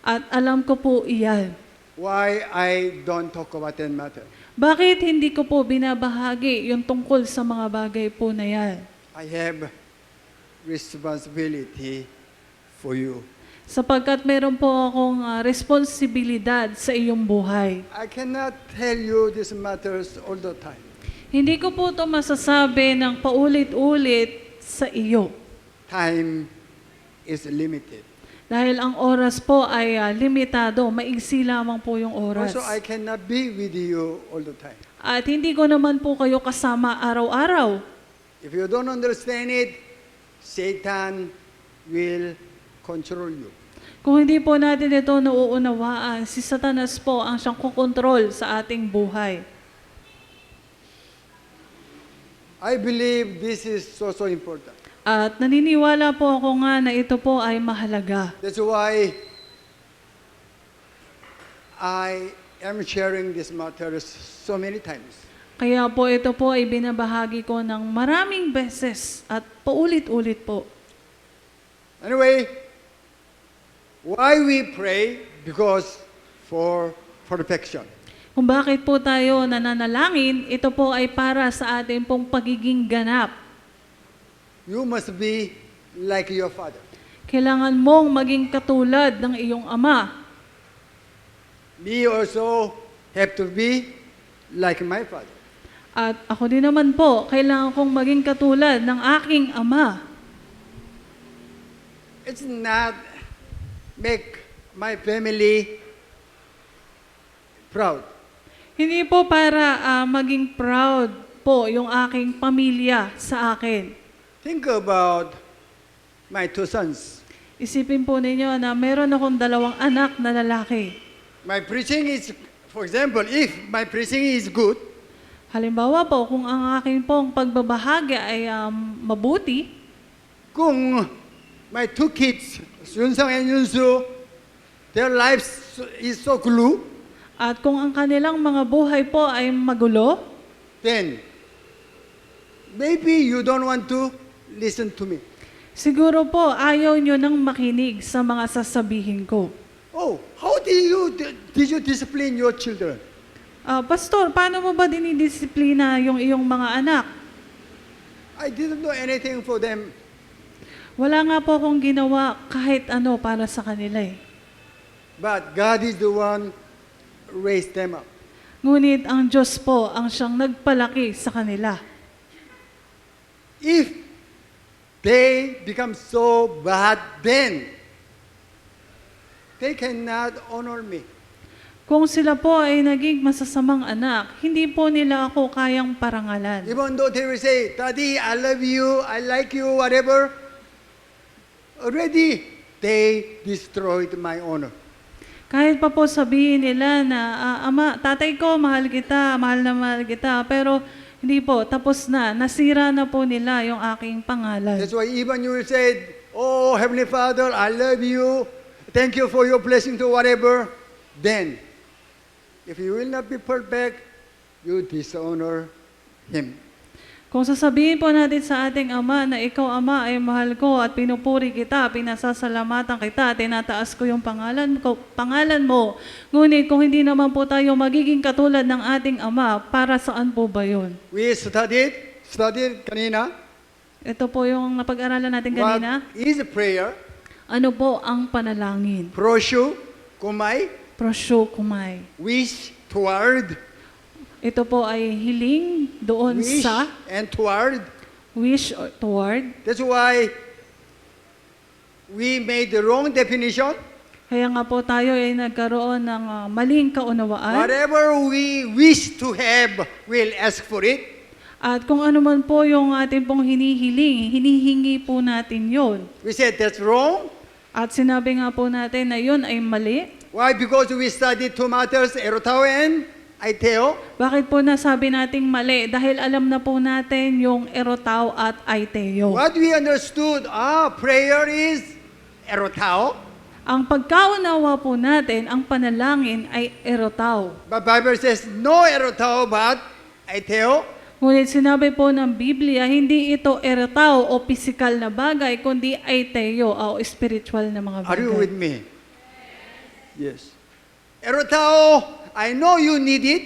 At alam ko po iyan. Why I don't talk about that matter? Bakit hindi ko po binabahagi yung tungkol sa mga bagay po na yan? I have responsibility for you. Sapagkat meron po akong responsibilidad sa iyong buhay. I cannot tell you these matters all the time. Hindi ko po ito masasabi ng paulit-ulit sa iyo. Time is limited. Dahil ang oras po ay limitado, maigsi lamang po yung oras. Also, I cannot be with you all the time. At hindi ko naman po kayo kasama araw-araw. If you don't understand it, Satan will control you. Kung hindi po natin ito nauunawaan, si Satanas po ang siyang kukontrol sa ating buhay. I believe this is so important. At naniniwala po ako nga na ito po ay mahalaga. That's why I am sharing this matter so many times. Kaya po ito po ay binabahagi ko ng maraming beses at paulit-ulit po. Anyway, why we pray? Because for perfection. Kung bakit po tayo nananalangin, ito po ay para sa ating pong pagiging ganap. You must be like your father. Kailangan mong maging katulad ng iyong ama. Me also have to be like my father. At ako din naman po, kailangan kong maging katulad ng aking ama. It's not make my family proud. Hindi po para maging proud po yung aking pamilya sa akin. Think about my two sons. Isipin po ninyo na meron akong 2 anak na lalaki. My preaching is, for example, if my preaching is good, Halimbawa po, kung ang aking pong pagbabahagi ay mabuti, kung my two kids, Yunsang and Yunsu, their lives is so glue, at kung ang kanilang mga buhay po ay magulo, then maybe you don't want to listen to me. siguro po ayaw nyo nang makinig sa mga sasabihin ko. Oh, how did you discipline your children? Pastor, paano mo ba dinidisiplina yung iyong mga anak? I didn't do anything for them. Wala nga po akong ginawa kahit ano para sa kanila eh. But God is the one who raised them up. Ngunit ang Diyos po ang siyang nagpalaki sa kanila. If they become so bad, then they cannot honor me. Kung sila po ay naging masasamang anak, hindi po nila ako kayang parangalan. Even though they will say, Daddy, I love you, I like you, whatever, already they destroyed my honor. Kahit pa po sabihin nila na, Ama, tatay ko, mahal na mahal kita, pero hindi po, tapos na, nasira na po nila yung aking pangalan. That's why even you will say, oh, Heavenly Father, I love you, thank you for your blessing to whatever, then, if you will not be perfect, you dishonor Him. Kung sasabihin po natin sa ating Ama na ikaw, Ama, ay mahal ko at pinupuri kita, pinasasalamatan kita, tinataas ko yung pangalan mo. Ngunit kung hindi naman po tayo magiging katulad ng ating Ama, para saan po ba yun? We studied kanina. Ito po yung napag-aralan natin What kanina. is prayer? Ano po ang panalangin? Prosyo, kumay, Prosyo kumay. wish toward, Ito po ay hiling doon wish sa and toward. wish or toward. That's why we made the wrong definition. Kaya nga po tayo ay nagkaroon ng maling kaunawaan. Whatever we wish to have, we'll ask for it. At kung ano man po yung ating pong hinihingi po natin yon. We said that's wrong. At sinabi nga po natin na yun ay mali. Why? Because we studied two matters, erotao and aiteo. Bakit po nasabi nating mali? Dahil alam na po natin yung erotao at aiteo. What we understood, prayer is erotao. Ang pagkaunawa po natin, ang panalangin ay erotao. But Bible says no erotao but aiteo. Ngunit sinabi po ng Biblia, hindi ito erotao o pisikal na bagay, kundi aiteo o spiritual na mga Are you with bagay. me? Yes. Erotao, I know you need it.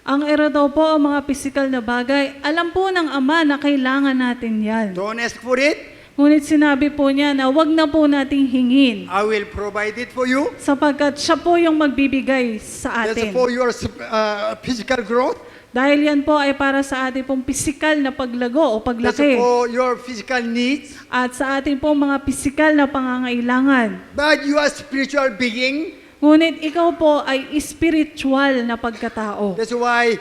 Ang erotao po, ang mga pisikal na bagay, alam po ng Ama na kailangan natin yan. Don't ask for it. Ngunit sinabi po niya na wag na po nating hingin I will provide it for you. sapagkat siya po yung magbibigay sa That's atin. for your physical growth. Dahil yan po ay para sa ating pong pisikal na paglago o That's paglaki for your physical needs. at sa ating pong mga pisikal na pangangailangan. But you are spiritual being. Ngunit ikaw po ay spiritual na pagkatao. That's why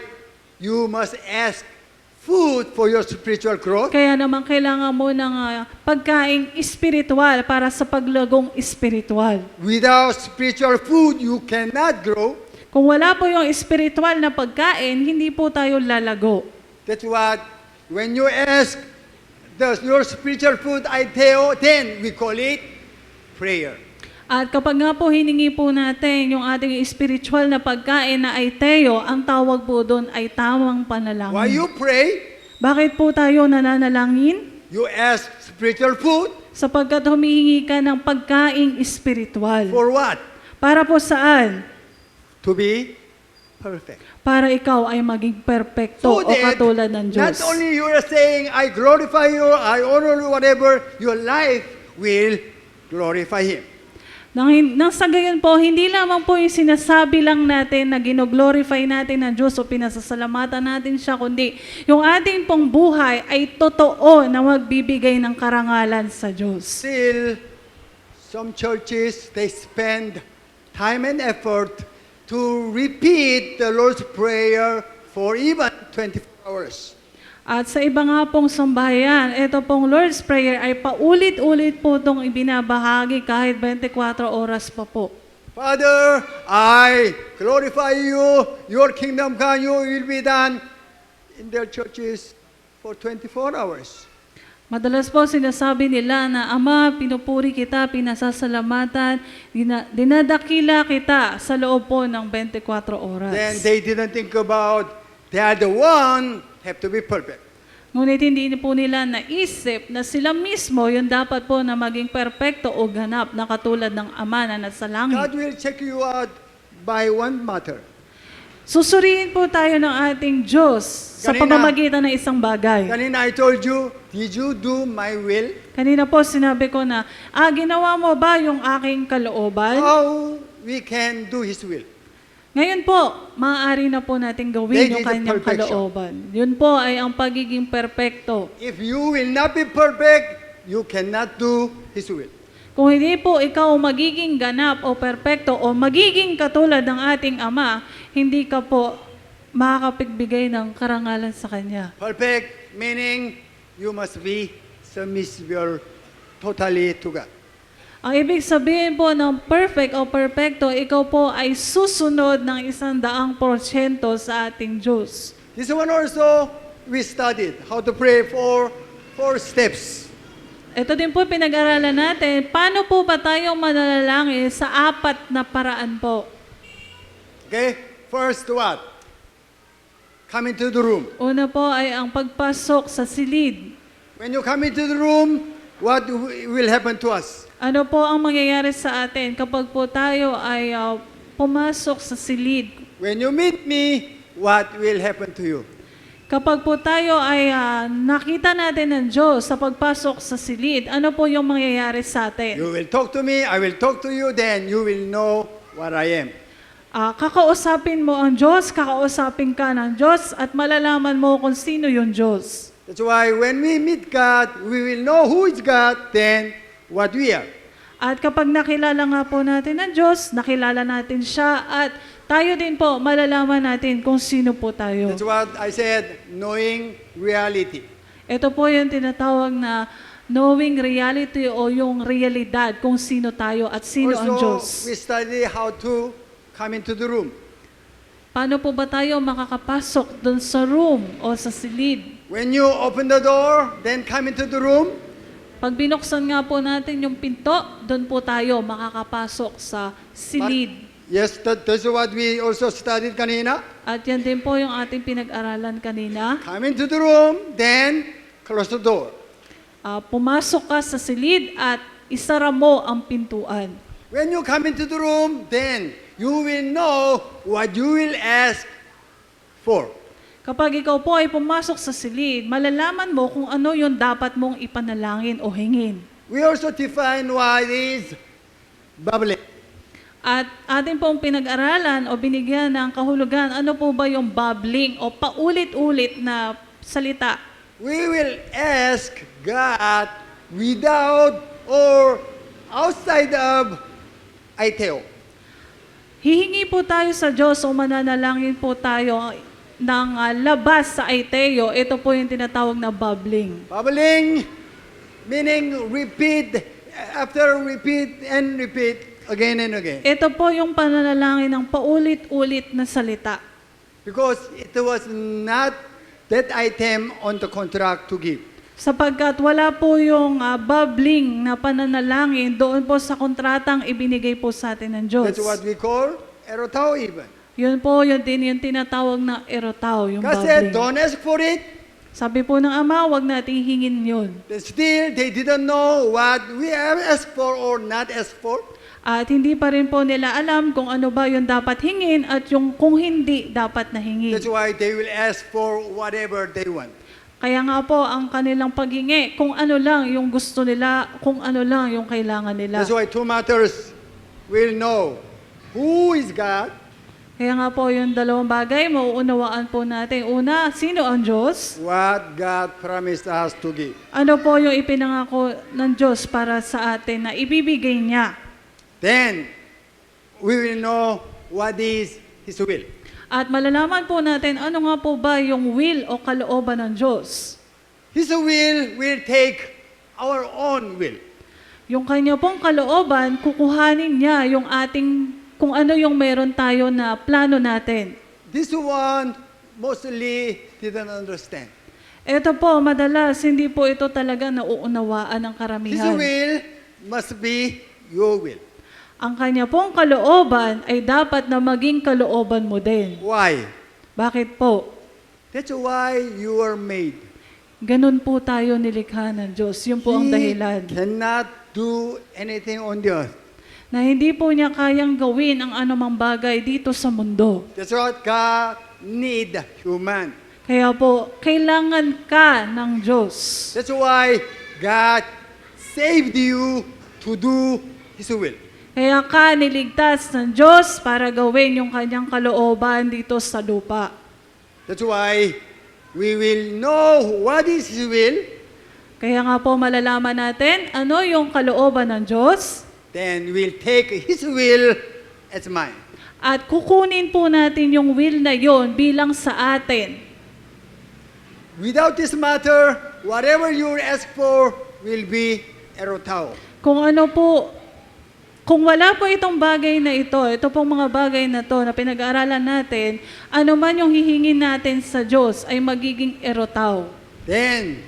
you must ask food for your spiritual growth. Kaya naman kailangan mo ng pagkaing espiritual para sa paglagong espiritual. Without spiritual food, you cannot grow. Kung wala po yung espiritual na pagkain, hindi po tayo lalago. That's what, when you ask your spiritual food, aiteo, then we call it prayer. At kapag nga po hiningi po natin yung ating spiritual na pagkain na aiteo, ang tawag po doon ay tamang panalangin. Why you pray, Bakit po tayo nananalangin? you ask spiritual food, Sapagkat humihingi ka ng pagkaing espiritual. for what? Para po saan? To be perfect. Para ikaw ay maging perpekto o that katulad ng not Diyos. only you are saying, I glorify you, I honor you, whatever, your life will glorify Him. Nang sa gayon po, hindi lamang po yung sinasabi lang natin na gino-glorify natin ng Diyos o pinasasalamatan natin siya, kundi yung ating pong buhay ay totoo na magbibigay ng karangalan sa Diyos. Still, some churches, they spend time and effort to repeat the Lord's Prayer for even 24 hours. At sa iba nga pong sambahayan, ito pong Lord's Prayer ay paulit-ulit po itong ibinabahagi kahit 24 oras pa po. Father, I glorify you, your kingdom come, your will be done in their churches for 24 hours. Madalas po sinasabi nila na, Ama, pinupuri kita, pinasasalamatan, dinadakila kita sa loob po ng 24 oras. Then they didn't think about they are the one have to be perfect. Ngunit hindi po nila naisip na sila mismo yung dapat po na maging perpekto o ganap na katulad ng Ama na nasa God langit. will check you out by one matter. Susuriin po tayo ng ating Diyos sa Kanina- pamamagitan ng isang bagay. Kanina I told you, did you do my will? Kanina po sinabi ko na, ginawa mo ba yung aking kalooban? How we can do His will? Ngayon po, maaari na po nating gawin That yung is the kanyang perfection. kalooban. Yun po ay ang pagiging perpekto. If you will not be perfect, you cannot do His will. Kung hindi po ikaw magiging ganap o perpekto o magiging katulad ng ating Ama, hindi ka po makakapigbigay ng karangalan sa Kanya. Perfect meaning you must be submissive totally to God. Ang ibig sabihin po ng perfect o perpekto, ikaw po ay susunod ng 100% sa ating Diyos. This one also we studied how to pray for 4 steps. Ito din po pinag-aralan natin, paano po ba tayo mananalangin sa 4 na paraan po? Okay? First what? come into the room. Una po ay ang pagpasok sa silid. When you come into the room, what will happen to us? Ano po ang mangyayari sa atin kapag po tayo ay pumasok sa silid? When you meet me, what will happen to you? Kapag po tayo ay nakita natin ng Diyos sa pagpasok sa silid, ano po yung mangyayari sa atin? You will talk to me, I will talk to you, then you will know what I am. Kakausapin mo ang Diyos, kakausapin ka ng Diyos, at malalaman mo kung sino yung Diyos. That's why when we meet God, we will know who is God, then what we are. At kapag nakilala nga po natin ang Diyos, nakilala natin siya, at tayo din po, malalaman natin kung sino po tayo. That's what I said, knowing reality. Ito po yung tinatawag na knowing reality o yung realidad kung sino tayo at sino ang Diyos. We study how to come into the room. Paano po ba tayo makakapasok doon sa room o sa silid? When you open the door, then come into the room. Pag binuksan nga po natin yung pinto, doon po tayo makakapasok sa silid. Yes, that's what we also studied kanina. At yan din po yung ating pinag-aralan kanina. Come into the room, then close the door. Pumasok ka sa silid at isara mo ang pintuan. When you come into the room, then you will know what you will ask for. Kapag ikaw po ay pumasok sa silid, malalaman mo kung ano yung dapat mong ipanalangin o hingin. We also define what is bubbling. At atin pong pinag-aralan o binigyan ng kahulugan, ano po ba yung bubbling o paulit-ulit na salita? We will ask God without or outside of aiteo. Hihingi po tayo sa Diyos o mananalangin po tayo ng labas sa aiteo. Ito po yung tinatawag na bubbling. Bubbling meaning repeat after repeat and repeat again and again. Ito po yung pananalangin ng paulit-ulit na salita. Because it was not that item on the contract to give. Sapagkat wala po yung bubbling na pananalangin doon po sa kontratang ibinigay po sa atin ng Diyos. That's what we call erotao even. Yun po yun din yung tinatawag na erotao, yung God said, bubbling. don't ask for it. Sabi po ng Ama, wag nating hingin yun. But still, they didn't know what we have asked for or not asked for. At hindi pa rin po nila alam kung ano ba yung dapat hingin at yung kung hindi dapat na hingin. That's why they will ask for whatever they want. Kaya nga po ang kanilang paghingi, kung ano lang yung gusto nila, kung ano lang yung kailangan nila. That's why two matters will know who is God. Kaya nga po yung dalawang bagay, mauunawaan po natin. Una, sino ang Diyos? What God promised us to give. Ano po yung ipinangako ng Diyos para sa atin na ibibigay niya? Then, we will know what is His will. At malalaman po natin ano nga po ba yung will o kalooban ng Diyos. His will take our own will. Yung kanya pong kalooban, kukuhanin niya yung ating, kung ano yung meron tayo na plano natin. This one mostly didn't understand. Ito po, madalas, hindi po ito talaga nauunawaan ng His karamihan. will must be your will. Ang kanya pong kalooban ay dapat na maging kalooban mo din. Why? Bakit po? That's why you are made. Ganun po tayo nilikha ng Diyos. Yun po ang He dahilan. cannot do anything on the earth. Na hindi po niya kayang gawin ang anumang bagay dito sa mundo. That's what God need human. Kaya po, kailangan ka ng Diyos. That's why God saved you to do His will. Kaya ka niligtas ng Diyos para gawin yung kanyang kalooban dito sa lupa. That's why we will know what is His will. Kaya nga po malalaman natin ano yung kalooban ng Diyos. Then we'll take His will as mine. At kukunin po natin yung will na yon bilang sa atin. Without this matter, whatever you ask for will be erotao. Kung ano po, kung wala po itong bagay na ito pong mga bagay na to na pinag-aaralan natin, ano man yung hihingin natin sa Diyos ay magiging erotaw. Then,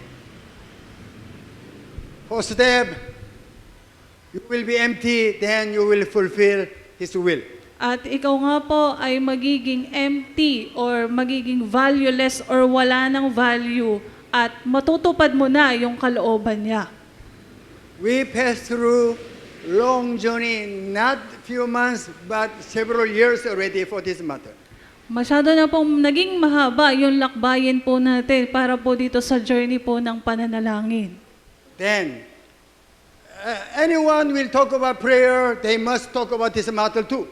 first step, you will be empty, then you will fulfill His will. At ikaw nga po ay magiging empty or magiging valueless or wala ng value at matutupad mo na yung kalooban niya. We passed through long journey, not few months, but several years already for this matter. Masyado na pong naging mahaba yung lakbayin po natin para po dito sa journey po ng pananalangin. Then, anyone will talk about prayer, they must talk about this matter too.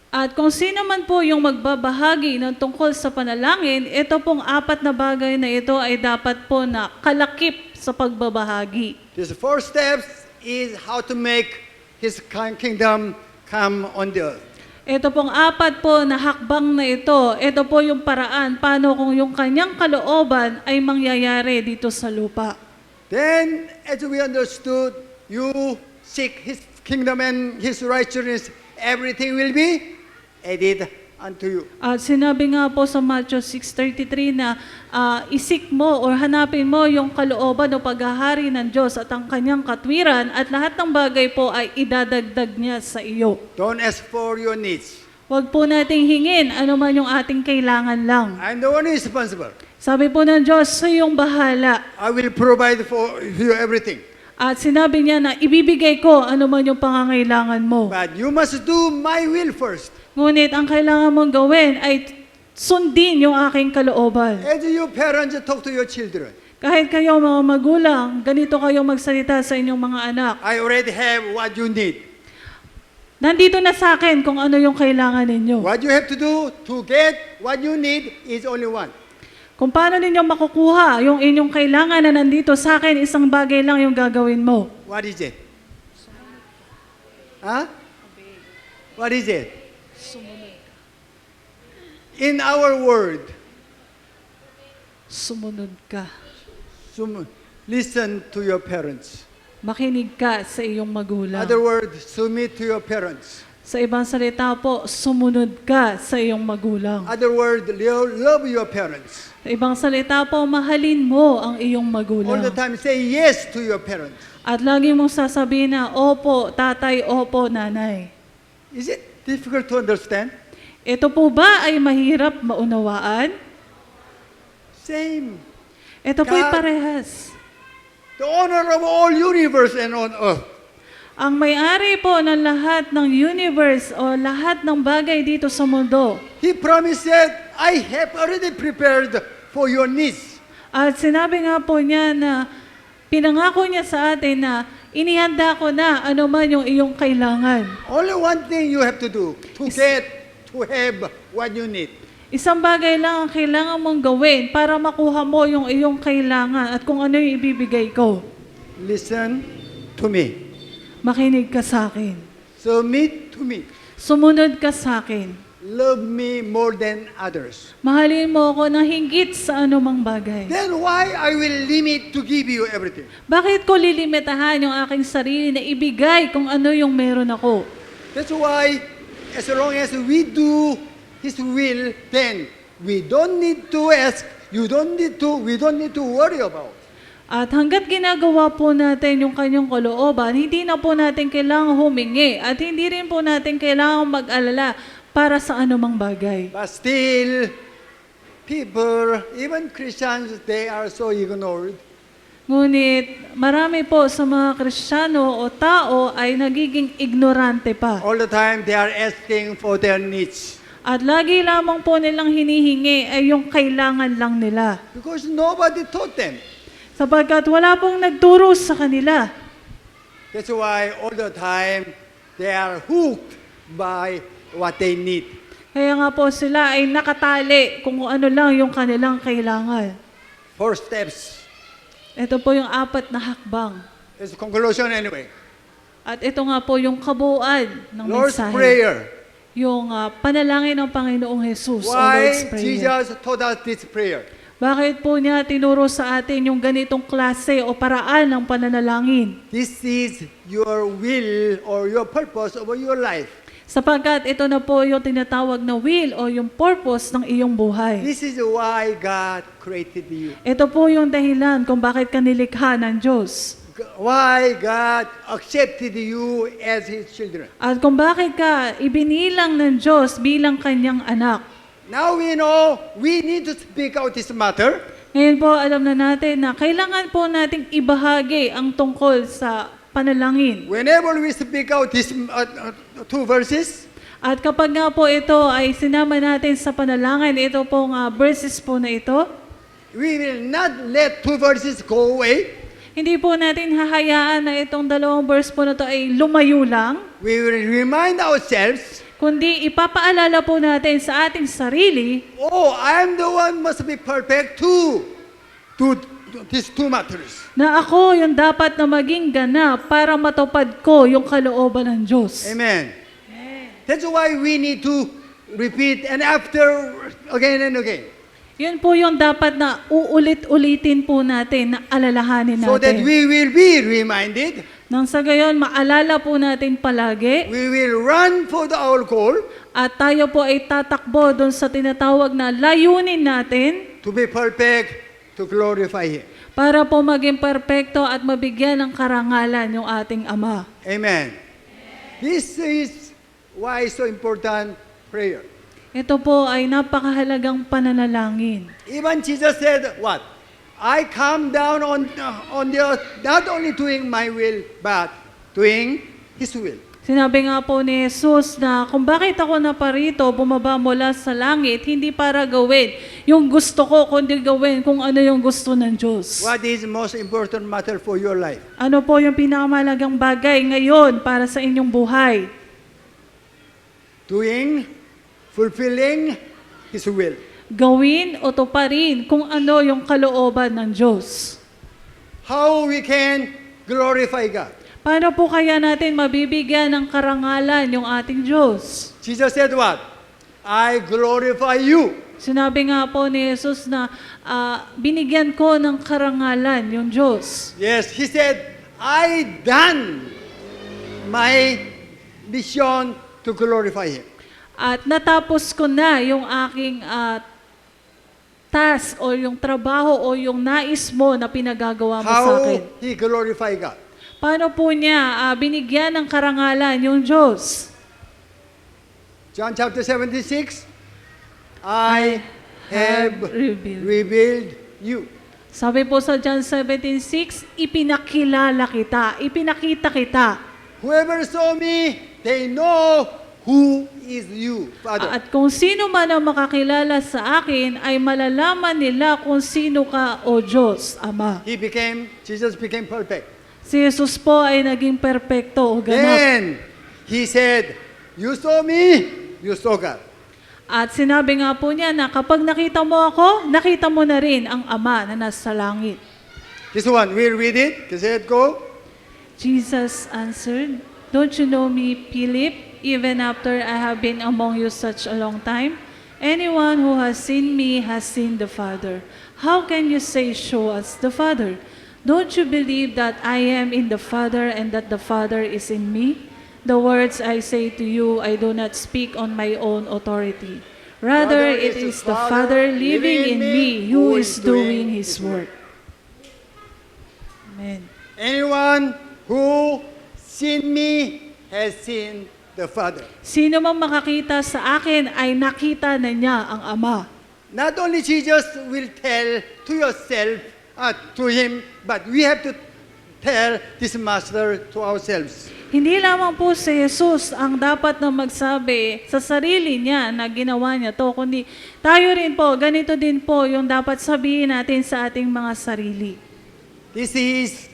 At kung sino man po yung magbabahagi ng tungkol sa panalangin, ito pong apat na bagay na ito ay dapat po na kalakip sa pagbabahagi. These four steps is how to make His kingdom come on the earth. Ito pong apat po na hakbang na ito po yung paraan paano kung yung kanyang kalooban ay mangyayari dito sa lupa. Then, as we understood, you seek His kingdom and His righteousness, everything will be added unto you. At sinabi nga po sa Matthew 6:33 na isik mo or hanapin mo yung kalooban o paghahari ng Diyos at ang kanyang katwiran at lahat ng bagay po ay idadagdag niya sa iyo. Don't ask for your needs. Huwag po nating hingin ano man yung ating kailangan lang. I'm the one who is responsible. Sabi po ng Diyos, sa iyong bahala. I will provide for you everything. At sinabi niya na ibibigay ko ano man yung pangangailangan mo. But you must do my will first. Ngunit ang kailangan mong gawin ay sundin yung aking kalooban. As you parents talk to your children, Kahit kayo mga magulang, ganito kayo magsalita sa inyong mga anak. I already have what you need. Nandito na sa akin kung ano yung kailangan ninyo. What you have to do to get what you need is only one. Kung paano ninyo makukuha yung inyong kailangan na nandito sa akin, isang bagay lang yung gagawin mo. What is it? Huh? What is it? In our word, Sumunod ka. listen to your parents. Makinig ka sa iyong magulang. Other word, submit to your parents. Sa ibang salita po, sumunod ka sa iyong magulang. Other word, love your parents. Sa ibang salita po, mahalin mo ang iyong All magulang. the time, say yes to your parents. At lagi mong sasabihin na, opo, tatay, opo, nanay. Is it difficult to understand? Ito po ba ay mahirap maunawaan? Same. Ito po'y God- parehas. The owner of all universe and on earth. Ang may-ari po ng lahat ng universe o lahat ng bagay dito sa mundo. He promised that I have already prepared for your needs. At sinabi nga po niya na pinangako niya sa atin na inihanda ko na ano man yung iyong kailangan. Only one thing you have to do to have what you need. Isang bagay lang ang kailangan mong gawin para makuha mo yung iyong kailangan at kung ano yung ibibigay ko. Listen to me. Makinig ka sa akin. Submit to me. Sumunod ka sa akin. Love me more than others. Mahalin mo ako ng hinggit sa anumang bagay. Then why I will limit to give you everything? Bakit ko lilimitahan yung aking sarili na ibigay kung ano yung meron ako? That's why as long as we do His will, then we don't need to ask, we don't need to worry about. At hanggat ginagawa po natin yung kanyang kalooban, hindi na po natin kailangang humingi at hindi rin po natin kailangang mag-alala para sa anumang bagay. But still, people, even Christians, they are so ignored. Ngunit marami po sa mga Kristiyano o tao ay nagiging ignorante pa. All the time, they are asking for their needs. At lagi lamang po nilang hinihingi ay yung kailangan lang nila. Because nobody taught them. Sapagkat wala pong nagturo sa kanila. That's why all the time, they are hooked by what they need. Kaya nga po sila ay nakatali kung ano lang yung kanilang kailangan. 4 steps. Ito po yung 4 na hakbang. It's a conclusion anyway. At ito nga po yung kabuuan ng Lord's mensahe. Prayer. Yung panalangin ng Panginoong Jesus o Lord's Why Prayer. Jesus taught us this prayer? Bakit po niya tinuro sa atin yung ganitong klase o paraan ng pananalangin? This is your will or your purpose over your life. Sapagkat ito na po yung tinatawag na will o yung purpose ng iyong buhay. This is why God created you. Ito po yung dahilan kung bakit ka nilikha ng Diyos. why God accepted you as His children. At kung bakit ka ibinilang ng Diyos bilang kanyang anak. Now we know we need to speak out this matter. Ngayon po, alam na natin na kailangan po nating ibahagi ang tungkol sa panalangin. Whenever we speak out these two verses, At kapag nga po ito ay sinama natin sa panalangin, ito pong verses po na ito, we will not let two verses go away. hindi po natin hahayaan na itong dalawang verse po na ito ay lumayo lang, We will remind ourselves, kundi ipapaalala po natin sa ating sarili, oh, I am the one must be perfect to these two matters. na ako yung dapat na maging ganap para matupad ko yung kalooban ng Diyos. Amen. That's why we need to repeat and after again and again. Yun po yung dapat na uulit-ulitin po natin, na alalahanin So that natin. we will be reminded, Nang sa gayon, maalala po natin palagi, we will run for our goal at tayo po ay tatakbo doon sa tinatawag na layunin natin to be perfect, to glorify Him. para po maging perpekto at mabigyan ng karangalan yung ating Ama. Amen. This is why it's so important prayer. Ito po ay napakahalagang pananalangin. Even Jesus said, what? I come down on the earth, not only doing my will, but doing His will. Sinabi nga po ni Jesus na kung bakit ako naparito, bumaba mula sa langit, hindi para gawin yung gusto ko, kundi gawin kung ano yung gusto ng Diyos. What is most important matter for your life? Ano po yung pinakamalagang bagay ngayon para sa inyong buhay? Fulfilling His will. Gawin o tuparin kung ano yung kalooban ng Diyos. How we can glorify God? Paano po kaya natin mabibigyan ng karangalan yung ating Diyos? Jesus said what? I glorify you. Sinabi nga po ni Jesus na binigyan ko ng karangalan yung Diyos. Yes, He said, I done my mission to glorify Him. At natapos ko na yung aking task o yung trabaho o yung nais mo na pinagagawa mo sa How akin. He glorify God? Paano po niya binigyan ng karangalan yung Diyos? John chapter 76, I have revealed you. Sabi po sa John 17:6, ipinakilala kita, ipinakita kita. Whoever saw me, they know who is you, Father. At kung sino man ang makakilala sa akin, ay malalaman nila kung sino ka, O Diyos, Ama. Jesus became perfect. Si Jesus po ay naging perpekto o ganap. Then, He said, you saw me, you saw God. At sinabi nga po niya na kapag nakita mo ako, nakita mo na rin ang Ama na nasa langit. This one, we'll read it. Say it, go. Jesus answered, "Don't you know me, Philip, even after I have been among you such a long time? Anyone who has seen me has seen the Father. How can you say, show us the Father? Don't you believe that I am in the Father and that the Father is in me? The words I say to you, I do not speak on my own authority. Rather, it is the Father living in me who is doing His work." Amen. Anyone who seen me has seen the Father. Sino mang makakita sa akin ay nakita na niya ang Ama. Not only Jesus will tell to yourself, to Him, but we have to tell this Master to ourselves. Hindi lamang po si Jesus ang dapat na magsabi sa sarili niya na ginawa niya to, kundi tayo rin po, ganito din po yung dapat sabihin natin sa ating mga sarili. This is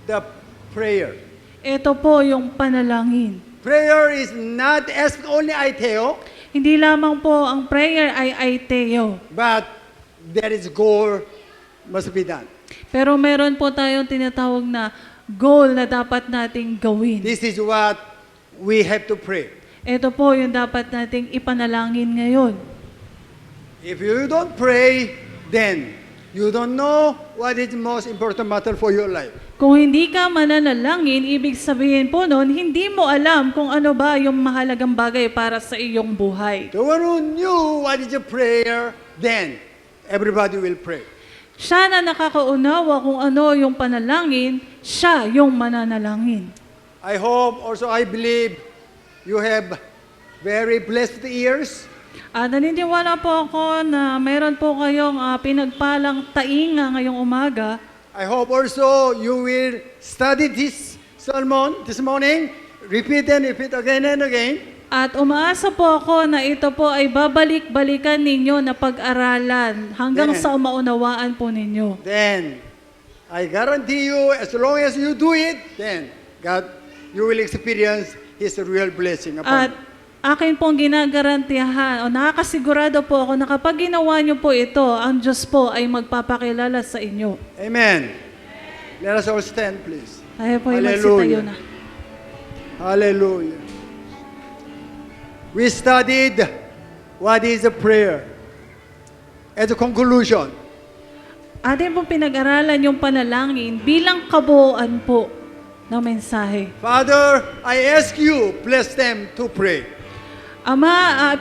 the prayer. Ito po yung panalangin. Prayer is not as only aiteo, Hindi lamang po ang prayer ay aiteo, but there is goal must be done. pero meron po tayong tinatawag na goal na dapat nating gawin. This is what we have to pray. Ito po yung dapat nating ipanalangin ngayon. If you don't pray, then you don't know what is the most important matter for your life. Kung hindi ka mananalangin, ibig sabihin po noon, hindi mo alam kung ano ba yung mahalagang bagay para sa iyong buhay. The one who knew what is a prayer, then everybody will pray. Siya na nakakaunawa kung ano yung panalangin, siya yung mananalangin. I hope, also I believe, you have very blessed ears. Naniniwala po ako na mayroon po kayong pinagpalang tainga ngayong umaga. I hope also you will study this sermon this morning, repeat and repeat again and again. At umaasa po ako na ito po ay babalik-balikan ninyo na pag-aralan hanggang Then, sa maunawaan po ninyo. Then, I guarantee you, as long as you do it, then God, you will experience His real blessing At upon you. akin pong ginagarantiyahan o nakakasigurado po ako na kapag ginawa niyo po ito, ang Diyos po ay magpapakilala sa inyo. Amen. Let us all stand, please. Tayo po ay Hallelujah. magsitayo na. Hallelujah. We studied what is a prayer. As a conclusion, Atin pong pinag-aralan yung panalangin bilang kabuuan po ng mensahe. Father, I ask you, bless them to pray. Ama,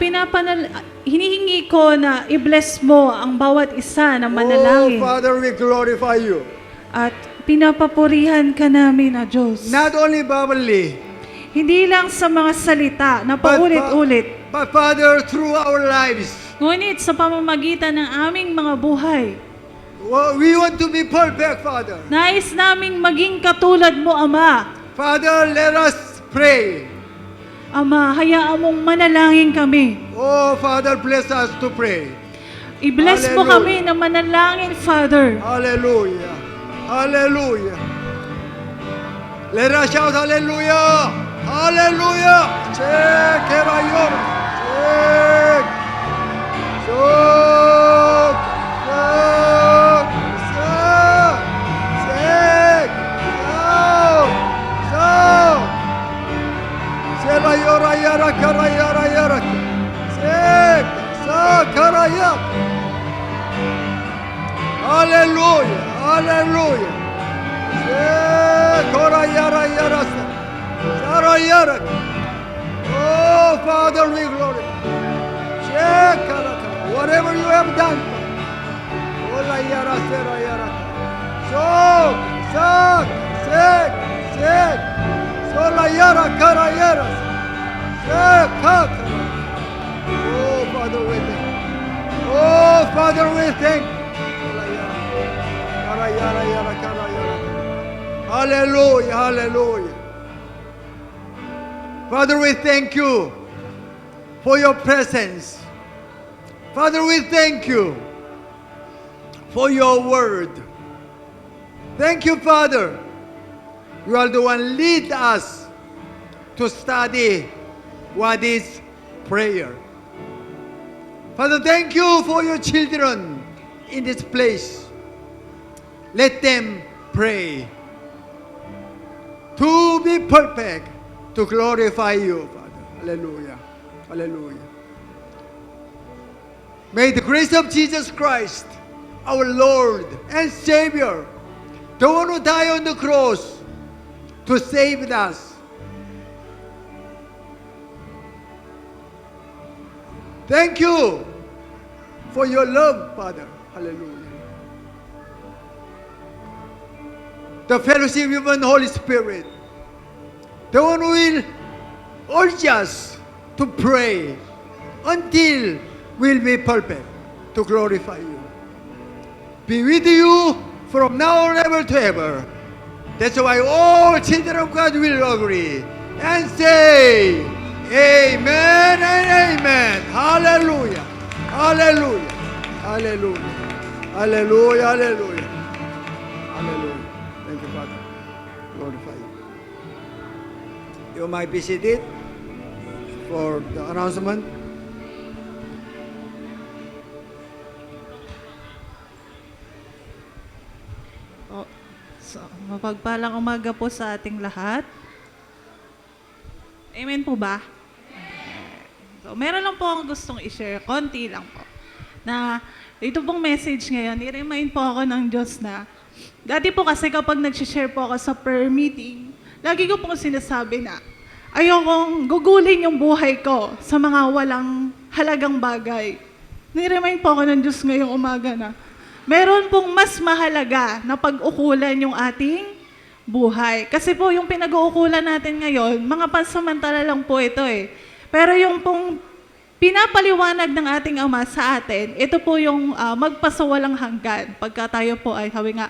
hinihingi ko na i-bless mo ang bawat isa na manalangin. Oh, Father, we glorify you. At pinapapurihan ka namin, Diyos. Not only verbally, Hindi lang sa mga salita na paulit-ulit, but Father, through our lives. ngunit sa pamamagitan ng aming mga buhay. We want to be perfect, Father. Nais naming maging katulad mo, Ama. Father, let us pray. Ama, hayaan mong manalangin kami. Oh, Father, bless us to pray. I-bless mo Hallelujah. kami na manalangin, Father. Hallelujah. Hallelujah. Let us shout hallelujah. Hallelujah. Check. Kerayor. Check. Sok. Sok. Sok. Check. Sok. Sok. Sela yora yara kara yara yara. Check. Sok. Kara yara. Hallelujah. Hallelujah. Kora yara yara. Sara yara. Oh, Father, we glorify. Check. Whatever you have done. Ola yara sera yara. So, sak, sek, sek. Sola yara kara yara. Sek, kak. Oh, Father, we thank you. Oh, Father, we thank you. Hallelujah, hallelujah. Father, we thank you for your presence. Father, we thank you for your word. Thank you, Father. You are the one lead us to study what is prayer. Father, thank you for your children in this place. Let them pray to be perfect, to glorify you, Father. Hallelujah. Hallelujah. May the grace of Jesus Christ, our Lord and Savior, the one who died on the cross to save us. Thank you for your love, Father. Hallelujah. The fellowship of the Holy Spirit, the one who will urge us to pray until we'll be perfect, to glorify you. Be with you from now on ever to ever. That's why all children of God will agree and say, Amen and Amen. Hallelujah. Hallelujah. Hallelujah. Hallelujah. Hallelujah. Hallelujah. Thank you, Father. Glorify you. You might be seated for the announcement. So, mapagpalang umaga po sa ating lahat. Amen po ba? So, meron lang po akong gustong i-share, konti lang po. Na ito pong message ngayon, i-remind po ako ng Diyos na dati po kasi kapag nag-share po ako sa prayer meeting, lagi ko pong sinasabi na ayokong gugulin yung buhay ko sa mga walang halagang bagay. Ni-remind po ako ng Diyos ngayong umaga na meron pong mas mahalaga na pag-ukulan yung ating buhay. Kasi po yung pinag-uukulan natin ngayon, mga pansamantala lang po ito eh. Pero yung pong pinapaliwanag ng ating Ama sa atin, ito po yung magpasawalang hanggan. Pagka tayo po ay, sabi nga,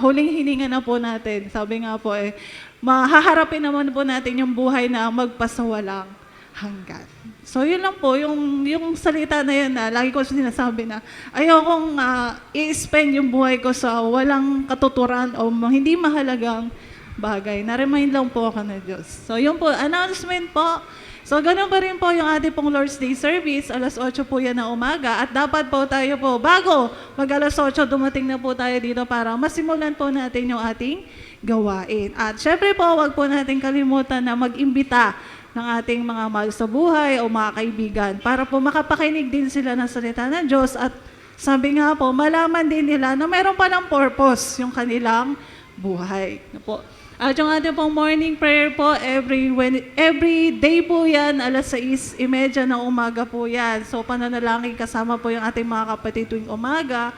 huling hininga na po natin. Sabi nga po eh, mahaharapin naman po natin yung buhay na magpasawalang hanggan. So yun lang po, yung salita na yun na lagi ko sinasabi na ayokong i-spend yung buhay ko sa walang katuturan o hindi mahalagang bagay. Na-remind lang po ako ng Diyos. So yun po, announcement po. So ganun pa rin po yung ating pong Lord's Day service, alas 8 po yan na umaga at dapat po tayo po, bago mag alas 8, dumating na po tayo dito para masimulan po natin yung ating gawain. At syempre po, wag po natin kalimutan na mag-imbita ng ating mga mahal sa buhay o mga kaibigan para po makapakinig din sila ng salita ng Diyos at sabi nga po, malaman din nila na mayroon palang purpose yung kanilang buhay. Po. At yung ating pong morning prayer po, every day po yan, alas 6:30 ng umaga po yan. So pananalangin kasama po yung ating mga kapatid tuwing umaga.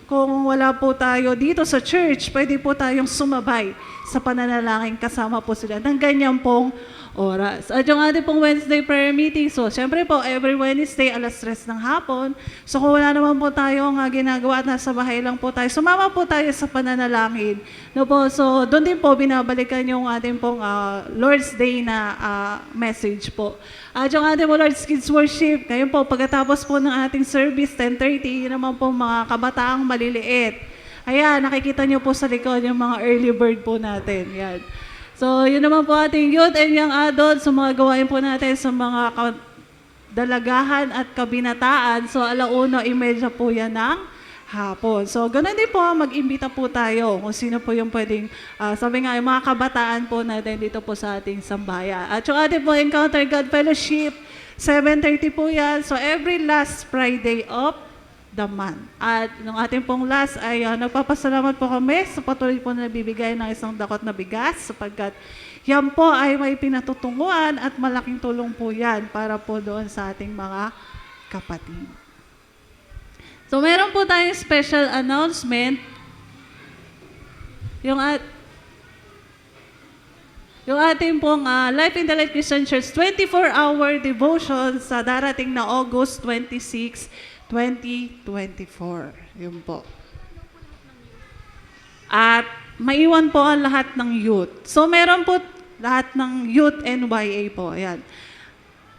Kung wala po tayo dito sa church, pwede po tayong sumabay sa pananalangin kasama po sila ng ganyan pong oras. At yung ating pong Wednesday prayer meeting, so syempre po, every Wednesday, alas 3 ng hapon. So kung wala naman po tayong ginagawa at nasa bahay lang po tayo, sumama po tayo sa pananalangin. No po, so doon din po binabalikan yung ating pong Lord's Day na message po. At yung ating Lord's Kids Worship, ngayon po, pagkatapos po ng ating service, 10:30, yun naman po mga kabataang maliliit. Ayan, nakikita nyo po sa likod yung mga early bird po natin. Yan. So, yun naman po ating youth and young adults, sa mga gawain po natin sa mga dalagahan at kabinataan. So, 1:30 po yan ng hapon. So, ganun din po, mag-imbita po tayo kung sino po yung pwedeng, sabi nga, yung mga kabataan po natin dito po sa ating sambaya. At yung ating po Encounter God Fellowship, 7:30 po yan. So, every last Friday of the month. At nung ating pong last ay nagpapasalamat po kami sa patuloy po na nabibigay ng 1 dakot na bigas sapagkat yan po ay may pinatutunguhan at malaking tulong po yan para po doon sa ating mga kapatid. So meron po tayong special announcement. Yung ating pong Life in the Light Christian Church 24-hour devotion sa darating na August 26, 2024. Yun po. At maiwan po ang lahat ng youth. So meron po lahat ng youth NYA po. Ayan.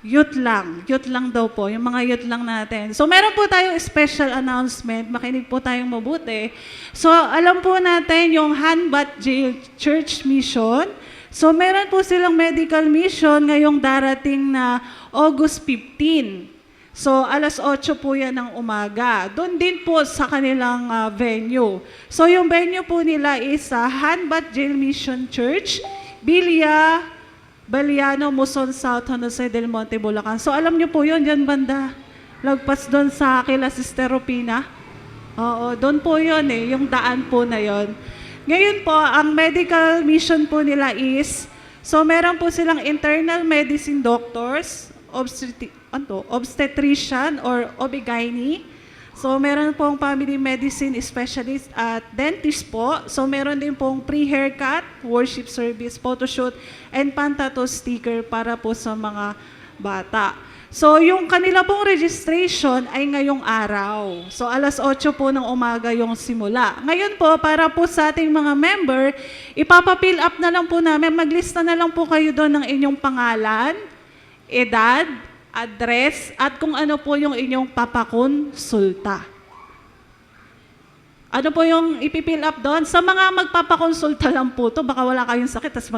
Youth lang daw po, yung mga youth lang natin. So meron po tayong special announcement, makinig po tayong mabuti. So alam po natin yung Hanbat Jail Church Mission. So meron po silang medical mission ngayong darating na August 15. So, alas 8 po yan ng umaga. Doon din po sa kanilang venue. So, yung venue po nila is sa Hanbat Jail Mission Church, Baliano, Muson South, San Jose del Monte, Bulacan. So, alam niyo po yun, dyan banda. Lagpas doon sa kila Sister Rupina. Oo, doon po yun eh, yung daan po na yon. Ngayon po, ang medical mission po nila is, so meron po silang internal medicine doctors, obstetrician or OB/GYN. So, meron pong family medicine specialist at dentist po. So, meron din pong pre-haircut, worship service, photoshoot, and pan-tattoo sticker para po sa mga bata. So, yung kanila pong registration ay ngayong araw. So, alas 8 po ng umaga yung simula. Ngayon po, para po sa ating mga member, ipapapill up na lang po namin. Maglista na lang po kayo doon ng inyong pangalan, edad, address, at kung ano po yung inyong papakonsulta. Ano po yung ipipill up doon? Sa mga magpapakonsulta lang po to, baka wala kayong sakit, tas